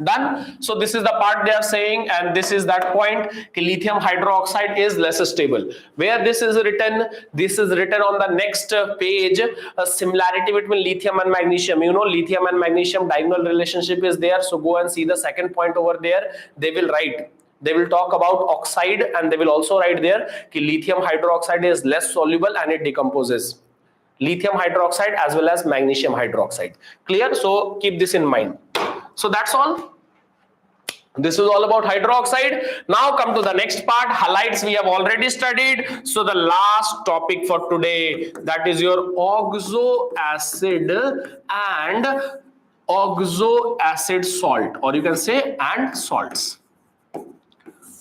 done so this is the part they are saying and this is that point lithium hydroxide is less stable where this is written on the next page a similarity between lithium and magnesium lithium and magnesium diagonal relationship is there so go and see the second point over there they will talk about oxide and they will also write there lithium hydroxide is less soluble and it decomposes lithium hydroxide as well as magnesium hydroxide clear so keep this in mind so that's all this is all about hydroxide now come to the next part halides we have already studied so the last topic for today that is your oxo acid and oxo acid salt or you can say and salts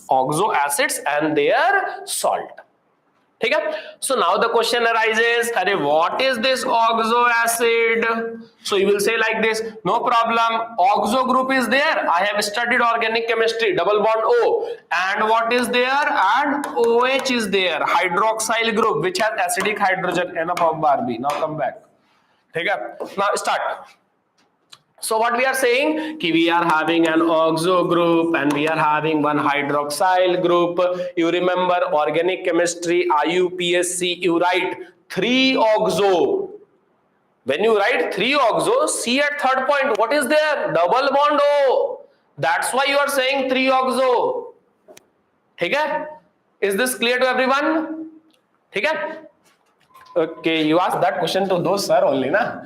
oxo acids and their salt ठीक है. So now the question arises, अरे what is this oxo acid? So you will say like this, no problem, oxo group is there, I have studied organic chemistry, double bond O, and what is there, and OH is there, hydroxyl group which has acidic hydrogen. Enough of Barbie, now come back. ठीक है. Now start. So what we are saying, कि we are having an oxo group and we are having one hydroxyl group. You remember organic chemistry, IUPSC, you write 3 oxo. When you write 3 oxo, see at third point, what is there? Double bond O. That's why you are saying 3 oxo. ठीक है? Is this clear to everyone? ठीक है? Okay, you asked that question to those sir only, na?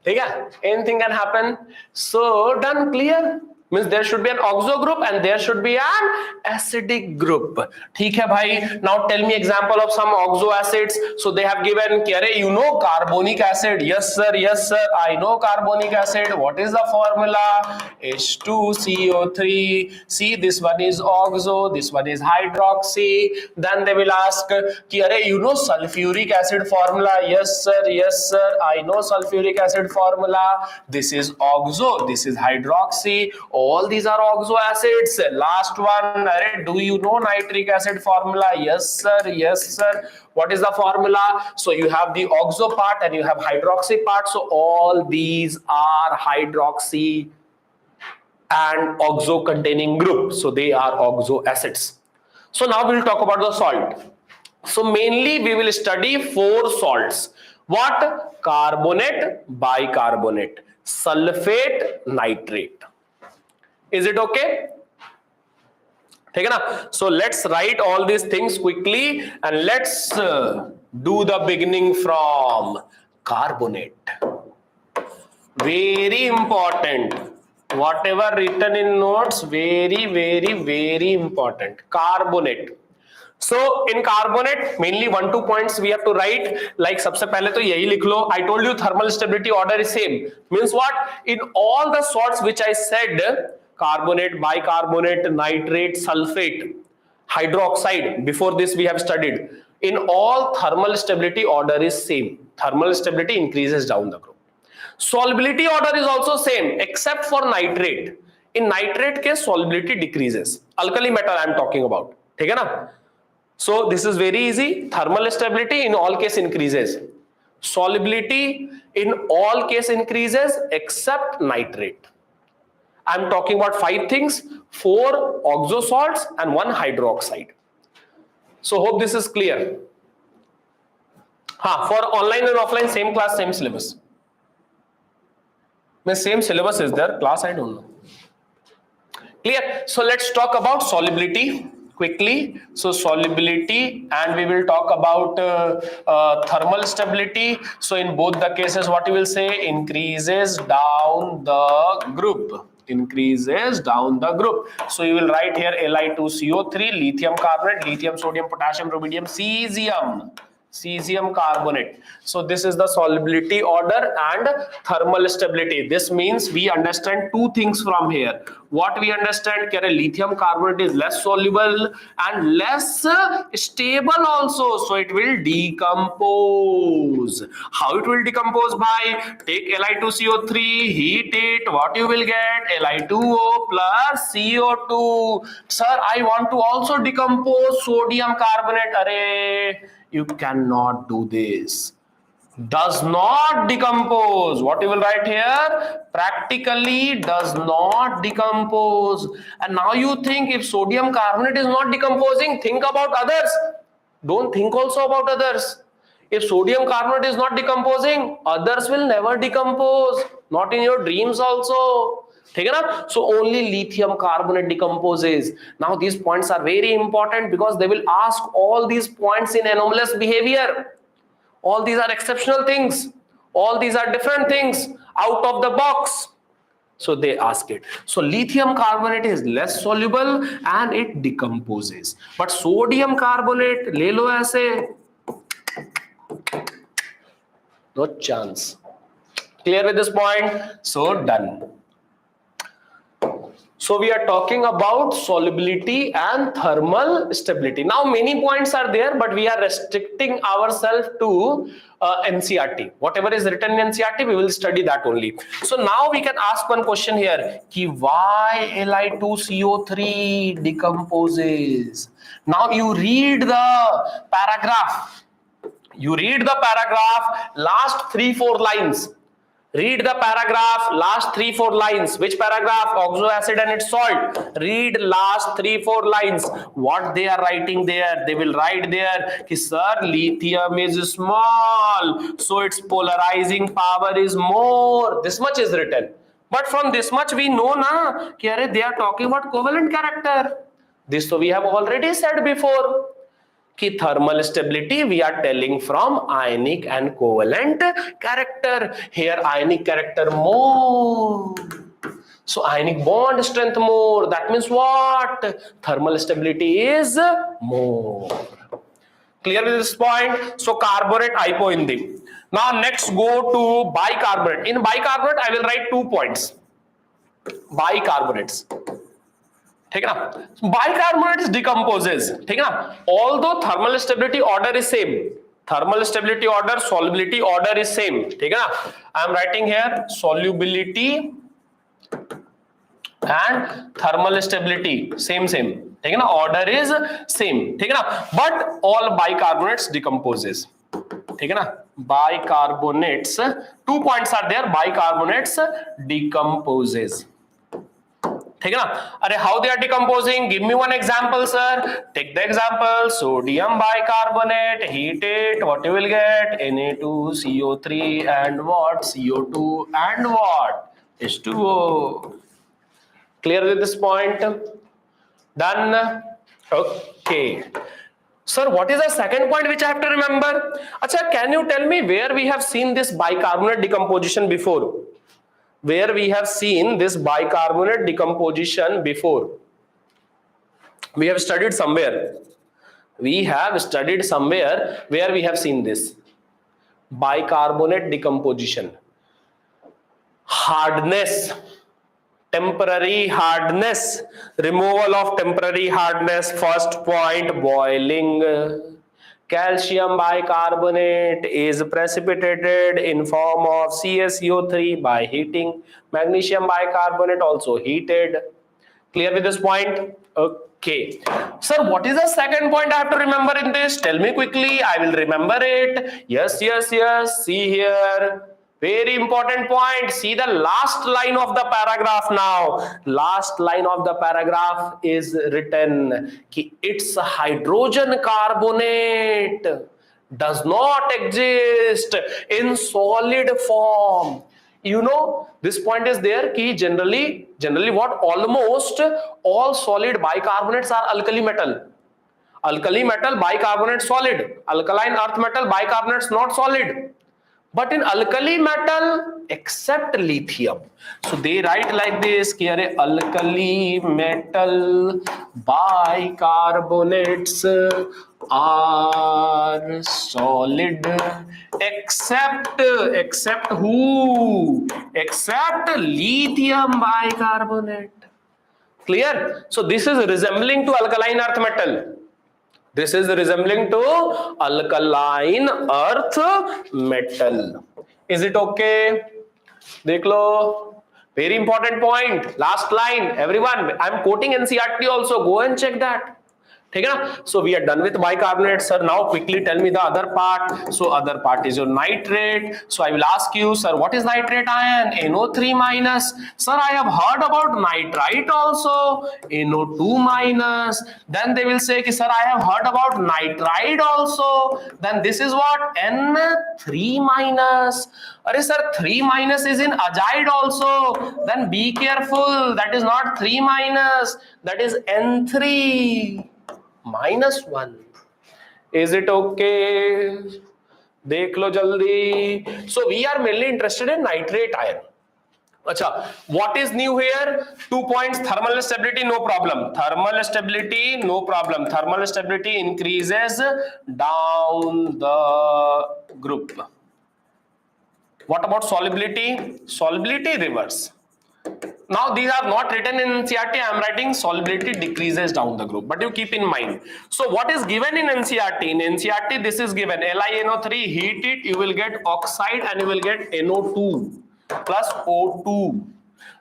ठीक है, anything can happen. So done, clear, means there should be an oxo group and there should be an acidic group. ठीक है भाई. Now tell me example of some oxo acids. So they have given कि अरे you know carbonic acid. Yes sir, I know carbonic acid. What is the formula? H2CO3. See, this one is oxo, this one is hydroxy. Then they will ask कि अरे you know sulfuric acid formula. Yes sir, I know sulfuric acid formula. This is oxo, this is hydroxy. All these are oxo acids. Last one, do you know nitric acid formula? Yes sir. What is the formula? So you have the oxo part and you have hydroxy part. So all these are hydroxy and oxo containing group. So they are oxo acids. So now we will talk about the salt. So mainly we will study 4 salts. What? Carbonate, bicarbonate, sulfate, nitrate. Is it okay? ठीक है ना? So let's write all these things quickly and let's do the beginning from carbonate. Very important. Whatever written in notes, very important. Carbonate. So in carbonate mainly 1-2 points we have to write. Like सबसे पहले तो यही लिख लो. I told you thermal stability order is same. Means what? In all the salts which I said, carbonate, bicarbonate, nitrate, sulfate, hydroxide, before this we have studied. In all thermal stability order is same. Thermal stability increases down the group. Solubility order is also same except for nitrate. In nitrate case solubility decreases. Alkali metal I am talking about. ठीक है ना? So this is very easy. Thermal stability in all case increases. Solubility in all case increases except nitrate. I am talking about 5 things, 4 oxo salts and 1 hydroxide. So hope this is clear. For online and offline same class, same syllabus. Same syllabus is there, class I don't know. Clear? So let's talk about solubility quickly. So solubility, and we will talk about thermal stability. So in both the cases what you will say, increases down the group. Increases down the group. So you will write here Li2CO3, lithium carbonate, lithium, sodium, potassium, rubidium, cesium carbonate. So this is the solubility order and thermal stability. This means we understand 2 things from here. What we understand, lithium carbonate is less soluble and less stable also. So it will decompose. How it will decompose? By take Li2CO3, heat it, what you will get? Li2O plus CO2. Sir, I want to also decompose sodium carbonate. Array, you cannot do this. Does not decompose. What you will write here? Practically does not decompose. And now you think if sodium carbonate is not decomposing, think about others. Don't think also about others. If sodium carbonate is not decomposing, others will never decompose. Not in your dreams also. So only lithium carbonate decomposes. Now these points are very important because they will ask all these points in anomalous behavior. All these are exceptional things. All these are different things out of the box. So they ask it. So lithium carbonate is less soluble and it decomposes. But sodium carbonate, le lo aise. No chance. Clear with this point? So done. So we are talking about solubility and thermal stability. Now many points are there, but we are restricting ourselves to NCRT. Whatever is written in NCRT, we will study that only. So now we can ask one question here, ki why Li2CO3 decomposes? Now you read the paragraph. You read the paragraph, last 3-4 lines. Read the paragraph, last 3-4 lines. Which paragraph? Oxo acid and its salt. Read last 3-4 lines. What they are writing there? They will write there, ki, sir, lithium is small, so its polarizing power is more. This much is written. But from this much we know na, ki, arey, they are talking about covalent character. This so we have already said before. कि thermal stability we are telling from ionic and covalent character. Here ionic character more, so ionic bond strength more. That means what? Thermal stability is more. Clear with this point? So carbonate hypoindi. Now next go to bicarbonate. In bicarbonate I will write 2 points. Bicarbonates. ठीक है ना, bicarbonates decomposes, ठीक है ना, although thermal stability order is same, thermal stability order, solubility order is same, ठीक है ना, I am writing here solubility and thermal stability same, ठीक है ना, ऑर्डर इज सेम, ठीक है ना, बट ऑल बाइकार्बोनेट्स डिकम्पोजेस, ठीक है ना, bicarbonates 2 points are there, bicarbonates decomposes, ठीक है ना. अरे how they are decomposing? Give me one example sir. Take the example. Sodium bicarbonate, heat it, what you will get? Na2CO3 and what? CO2 and what? H2O. Clear with this point? Done. Okay. Sir, what is the second point which I have to remember? Acha, can you tell me where we have seen this bicarbonate decomposition before? Where we have seen this bicarbonate decomposition before? We have studied somewhere. We have studied somewhere where we have seen this bicarbonate decomposition. Hardness, temporary hardness, removal of temporary hardness. First point, boiling. Calcium bicarbonate is precipitated in form of CaCO3 by heating. Magnesium bicarbonate also heated. Clear with this point? Okay. Sir, what is the second point I have to remember in this? Tell me quickly. I will remember it. Yes. See here. Very important point. See the last line of the paragraph now. Last line of the paragraph is written ki its hydrogen carbonate does not exist in solid form. You know, this point is there ki generally what? Almost all solid bicarbonates are alkali metal. Alkali metal bicarbonate solid. Alkaline earth metal bicarbonates not solid. But in alkali metal, except lithium. So they write like this, ki are alkali metal bicarbonates are solid except who? Except lithium bicarbonate. Clear? So this is resembling to alkaline earth metal. This is resembling to alkaline earth metal. Is it okay? देख लो. Very important point. Last line. Everyone, I am quoting NCRT also. Go and check that. ठीक है ना? So we are done with bicarbonate. Sir, now quickly tell me the other part. So other part is your nitrate. So I will ask you, sir, what is nitrate ion? NO3 minus. Sir, I have heard about nitrite also. NO2 minus. Then they will say, sir, I have heard about nitride also. Then this is what? N3 minus. Arey sir, 3 minus is in azide also. Then be careful. That is not 3 minus. That is N3. -1. Is it okay? देख लो जल्दी. So we are mainly interested in nitrate ion. अच्छा, what is new here? 2 points. Thermal stability, no problem. Thermal stability, no problem. Thermal stability increases down the group. What about solubility? Solubility reverse. Now these are not written in NCERT. I am writing solubility decreases down the group, but you keep in mind. So what is given in NCERT? In NCERT, this is given LiNO3. Heat it, you will get oxide and you will get NO2 plus O2.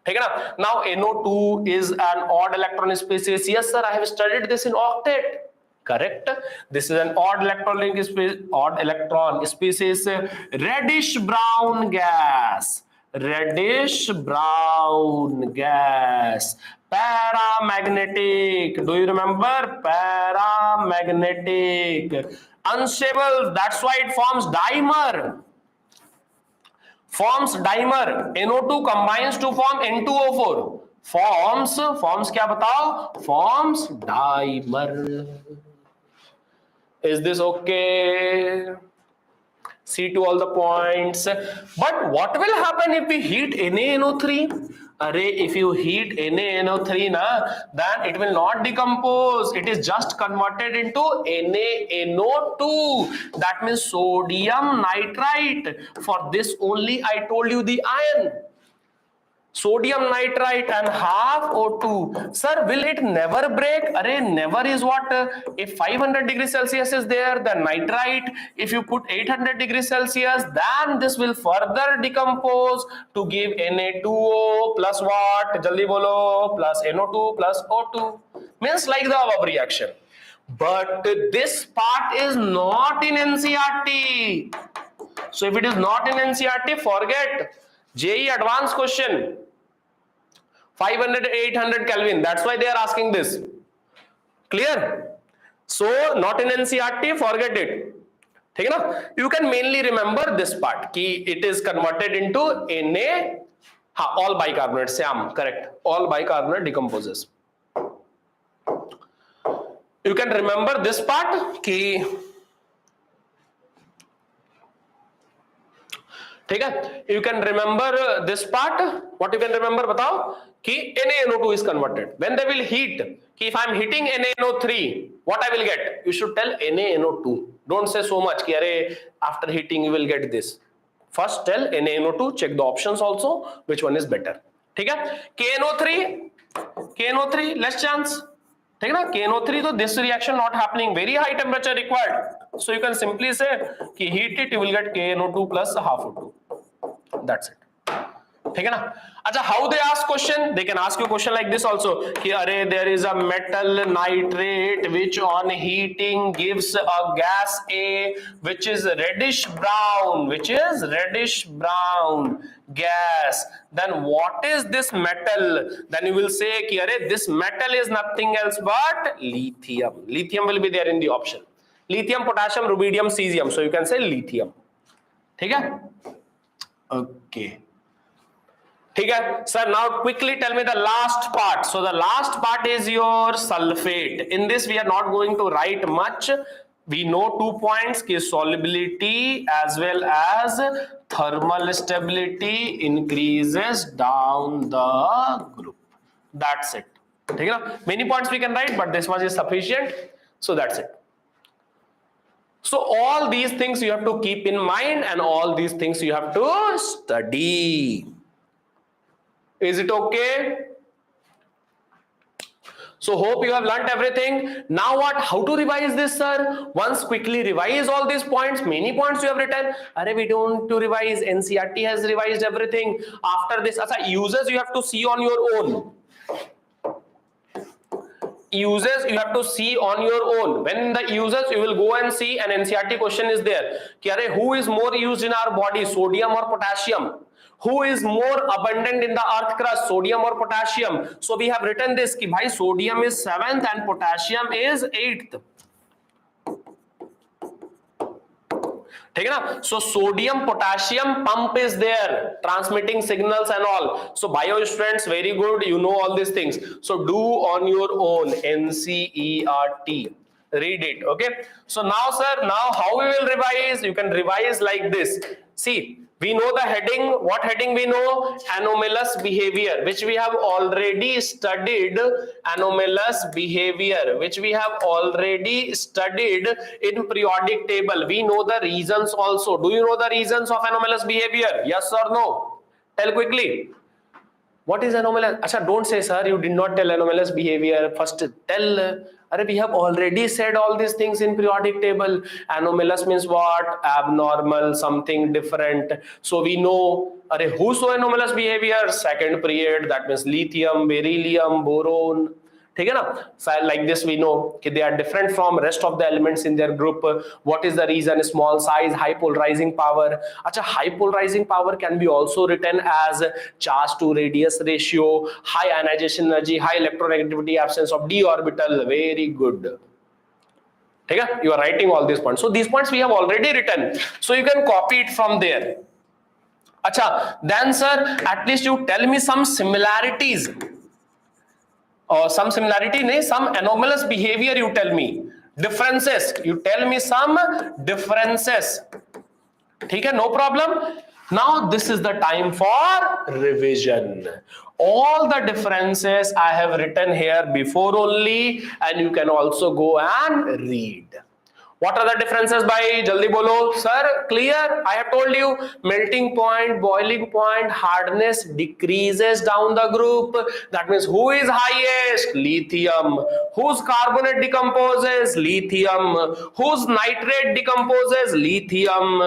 Okay, now NO2 is an odd electron species. Yes, sir. I have studied this in octet. Correct. This is an odd electron species, reddish brown gas. Reddish brown gas. Paramagnetic. Do you remember? Paramagnetic. Unstable. That's why it forms dimer. Forms dimer. NO2 combines to form N2O4. Forms क्या बताओ? Forms dimer. Is this okay? See to all the points. But what will happen if we heat NaNO3? If you heat NaNO3, then it will not decompose. It is just converted into NaNO2. That means sodium nitrite. For this only I told you the ion. Sodium nitrite and half O2. Sir, will it never break? Never is what? If 500 degrees Celsius is there, the nitrite, if you put 800 degrees Celsius, then this will further decompose to give Na2O plus what? Jaldi bolo, plus NO2 plus O2. Means like the above reaction. But this part is not in NCERT. So if it is not in NCERT, forget. JEE advanced question. 500, 800 Kelvin. That's why they are asking this. Clear? So not in NCERT, forget it. Okay, na? You can mainly remember this part. Ki it is converted into Na. All bicarbonate. Syam, correct. All bicarbonate decomposes. You can remember this part. Ki you can remember this part. What you can remember? Batao. Ki NaNO2 is converted. When they will heat, ki if I am heating NaNO3, what I will get? You should tell NaNO2. Don't say so much. Ki after heating you will get this. First tell NaNO2. Check the options also. Which one is better? KNO3, less chance. KNO3, so this reaction not happening. Very high temperature required. So you can simply say ki heat it, you will get KNO2 plus half O2. That's it. Okay, na? Acha, how they ask question? They can ask you a question like this also. Ki, there is a metal nitrate which on heating gives a gas A which is reddish brown. Which is reddish brown gas. Then what is this metal? Then you will say ki, this metal is nothing else but lithium. Lithium will be there in the option. Lithium, potassium, rubidium, cesium. So you can say lithium. Okay? Okay. Sir, now quickly tell me the last part. So the last part is your sulfate. In this we are not going to write much. We know 2 points, ki solubility as well as thermal stability increases down the group. That's it. Many points we can write, but this much is sufficient. So that's it. So all these things you have to keep in mind and all these things you have to study. Is it okay? So hope you have learnt everything. Now what? How to revise this, sir? Once quickly revise all these points. Many points you have written. We don't to revise. NCERT has revised everything. After this, uses you have to see on your own. Uses you have to see on your own. When the uses you will go and see an NCERT question is there. Ki, who is more used in our body, sodium or potassium? Who is more abundant in the earth crust, sodium or potassium? So we have written this ki bhai sodium is 7th and potassium is 8th. So sodium potassium pump is there, transmitting signals and all. So bio students, very good, you know all these things. So do on your own. NCERT, read it. Okay, so now sir, now how we will revise? You can revise like this. See, we know the heading. What heading we know? Anomalous behavior, which we have already studied. Anomalous behavior, which we have already studied in periodic table. We know the reasons also. Do you know the reasons of anomalous behavior? Yes or no? Tell quickly. What is anomalous? Acha, don't say, sir, you did not tell anomalous behavior. First tell. We have already said all these things in periodic table. Anomalous means what? Abnormal, something different. So we know, who saw anomalous behavior? Second period, that means lithium, beryllium, boron. ठीक है ना? So like this we know कि they are different from rest of the elements in their group. What is the reason? Small size, high polarizing power. अच्छा, high polarizing power can be also written as charge to radius ratio, high ionization energy, high electronegativity, absence of d orbital. Very good. ठीक है? You are writing all these points. So these points we have already written. So you can copy it from there. अच्छा, then sir, at least you tell me some similarities. Or some similarity, nahi, some anomalous behavior you tell me. Differences, you tell me some differences. ठीक है, no problem. Now this is the time for revision. All the differences I have written here before only, and you can also go and read. What are the differences by jaldi bolo sir? Clear? I have told you melting point, boiling point, hardness decreases down the group. That means who is highest? Lithium. Whose carbonate decomposes? Lithium. Whose nitrate decomposes? Lithium.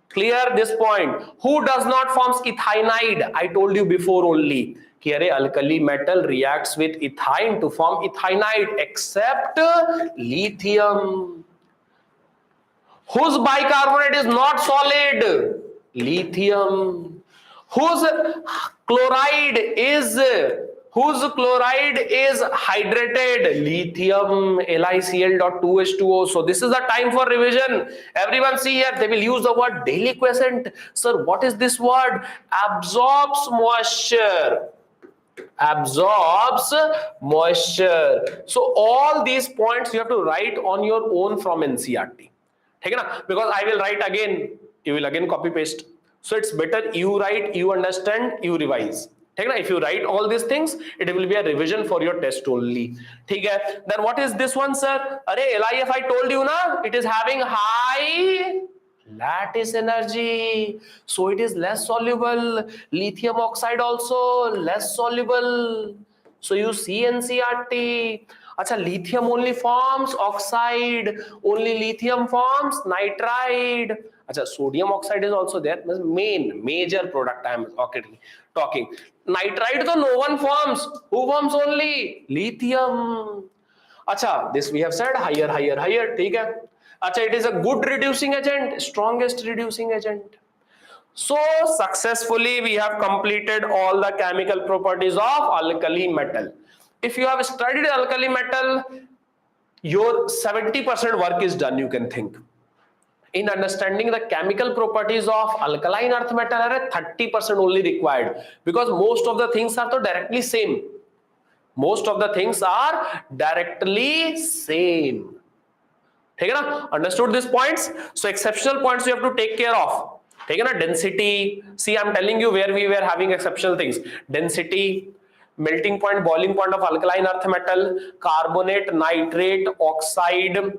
Clear this point? Who does not forms ethynide? I told you before only कि अरे alkali metal reacts with ethine to form ethynide except lithium. Whose bicarbonate is not solid? Lithium. Whose chloride is hydrated? Lithium, LiCl.2H2O. So this is the time for revision. Everyone see here, they will use the word deliquescent. Sir, what is this word? Absorbs moisture. Absorbs moisture. So all these points you have to write on your own from NCERT. Because I will write again, you will again copy paste. So it's better you write, you understand, you revise. If you write all these things, it will be a revision for your test only. Then what is this one, sir? LIF, I told you na, it is having high lattice energy, so it is less soluble. Lithium oxide also less soluble. So you see NCERT. Acha, lithium only forms oxide, only lithium forms nitride. Acha, sodium oxide is also there. Major product I am talking. Nitride though no one forms. Who forms only? Lithium. Acha, this we have said higher. ठीक है? Acha, it is a good reducing agent, strongest reducing agent. So successfully we have completed all the chemical properties of alkali metal. If you have studied alkali metal, your 70% work is done, you can think. In understanding the chemical properties of alkaline earth metal, 30% only required, because most of the things are directly same. Most of the things are directly same. Understood these points? So exceptional points you have to take care of. Density. See, I'm telling you where we were having exceptional things. Density, melting point, boiling point of alkaline earth metal, carbonate, nitrate, oxide.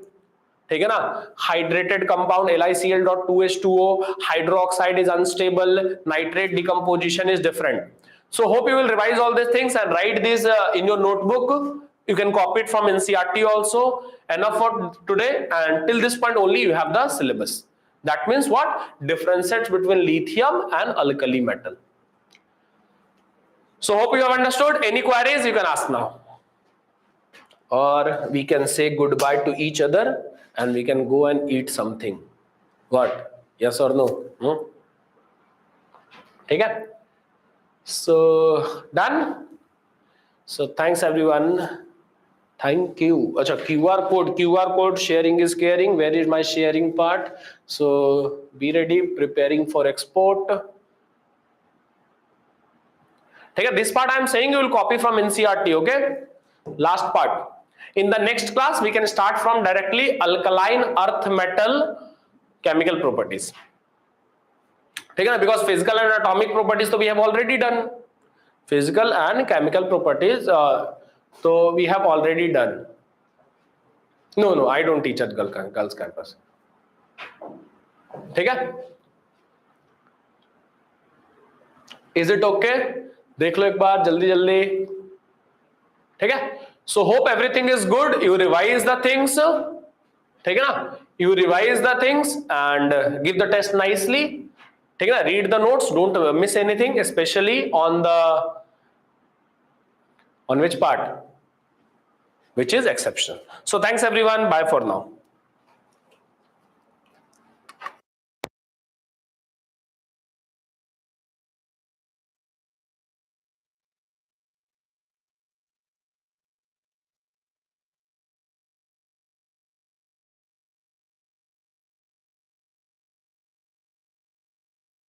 Hydrated compound LiCl.2H2O, hydroxide is unstable, nitrate decomposition is different. So hope you will revise all these things and write these in your notebook. You can copy it from NCERT also. Enough for today, and till this point only you have the syllabus. That means what? Differences between lithium and alkali metal. So hope you have understood. Any queries you can ask now. Or we can say goodbye to each other and we can go and eat something. What? Yes or no? Okay? So done. So thanks everyone. Thank you. Acha, QR code sharing is caring. Where is my sharing part? So be ready, preparing for export. This part I am saying you will copy from NCERT, okay? Last part. In the next class, we can start from directly alkaline earth metal chemical properties. Because physical and atomic properties we have already done. Physical and chemical properties so we have already done. No, I don't teach at girls campus. Is it okay? देख लो एक बार जल्दी जल्दी, ठीक है। So hope everything is good, you revise the things, ठीक है ना, you revise the things and give the test nicely, ठीक है ना, read the notes, don't miss anything, specially on the on which part, which is exceptional. So thanks everyone, bye for now.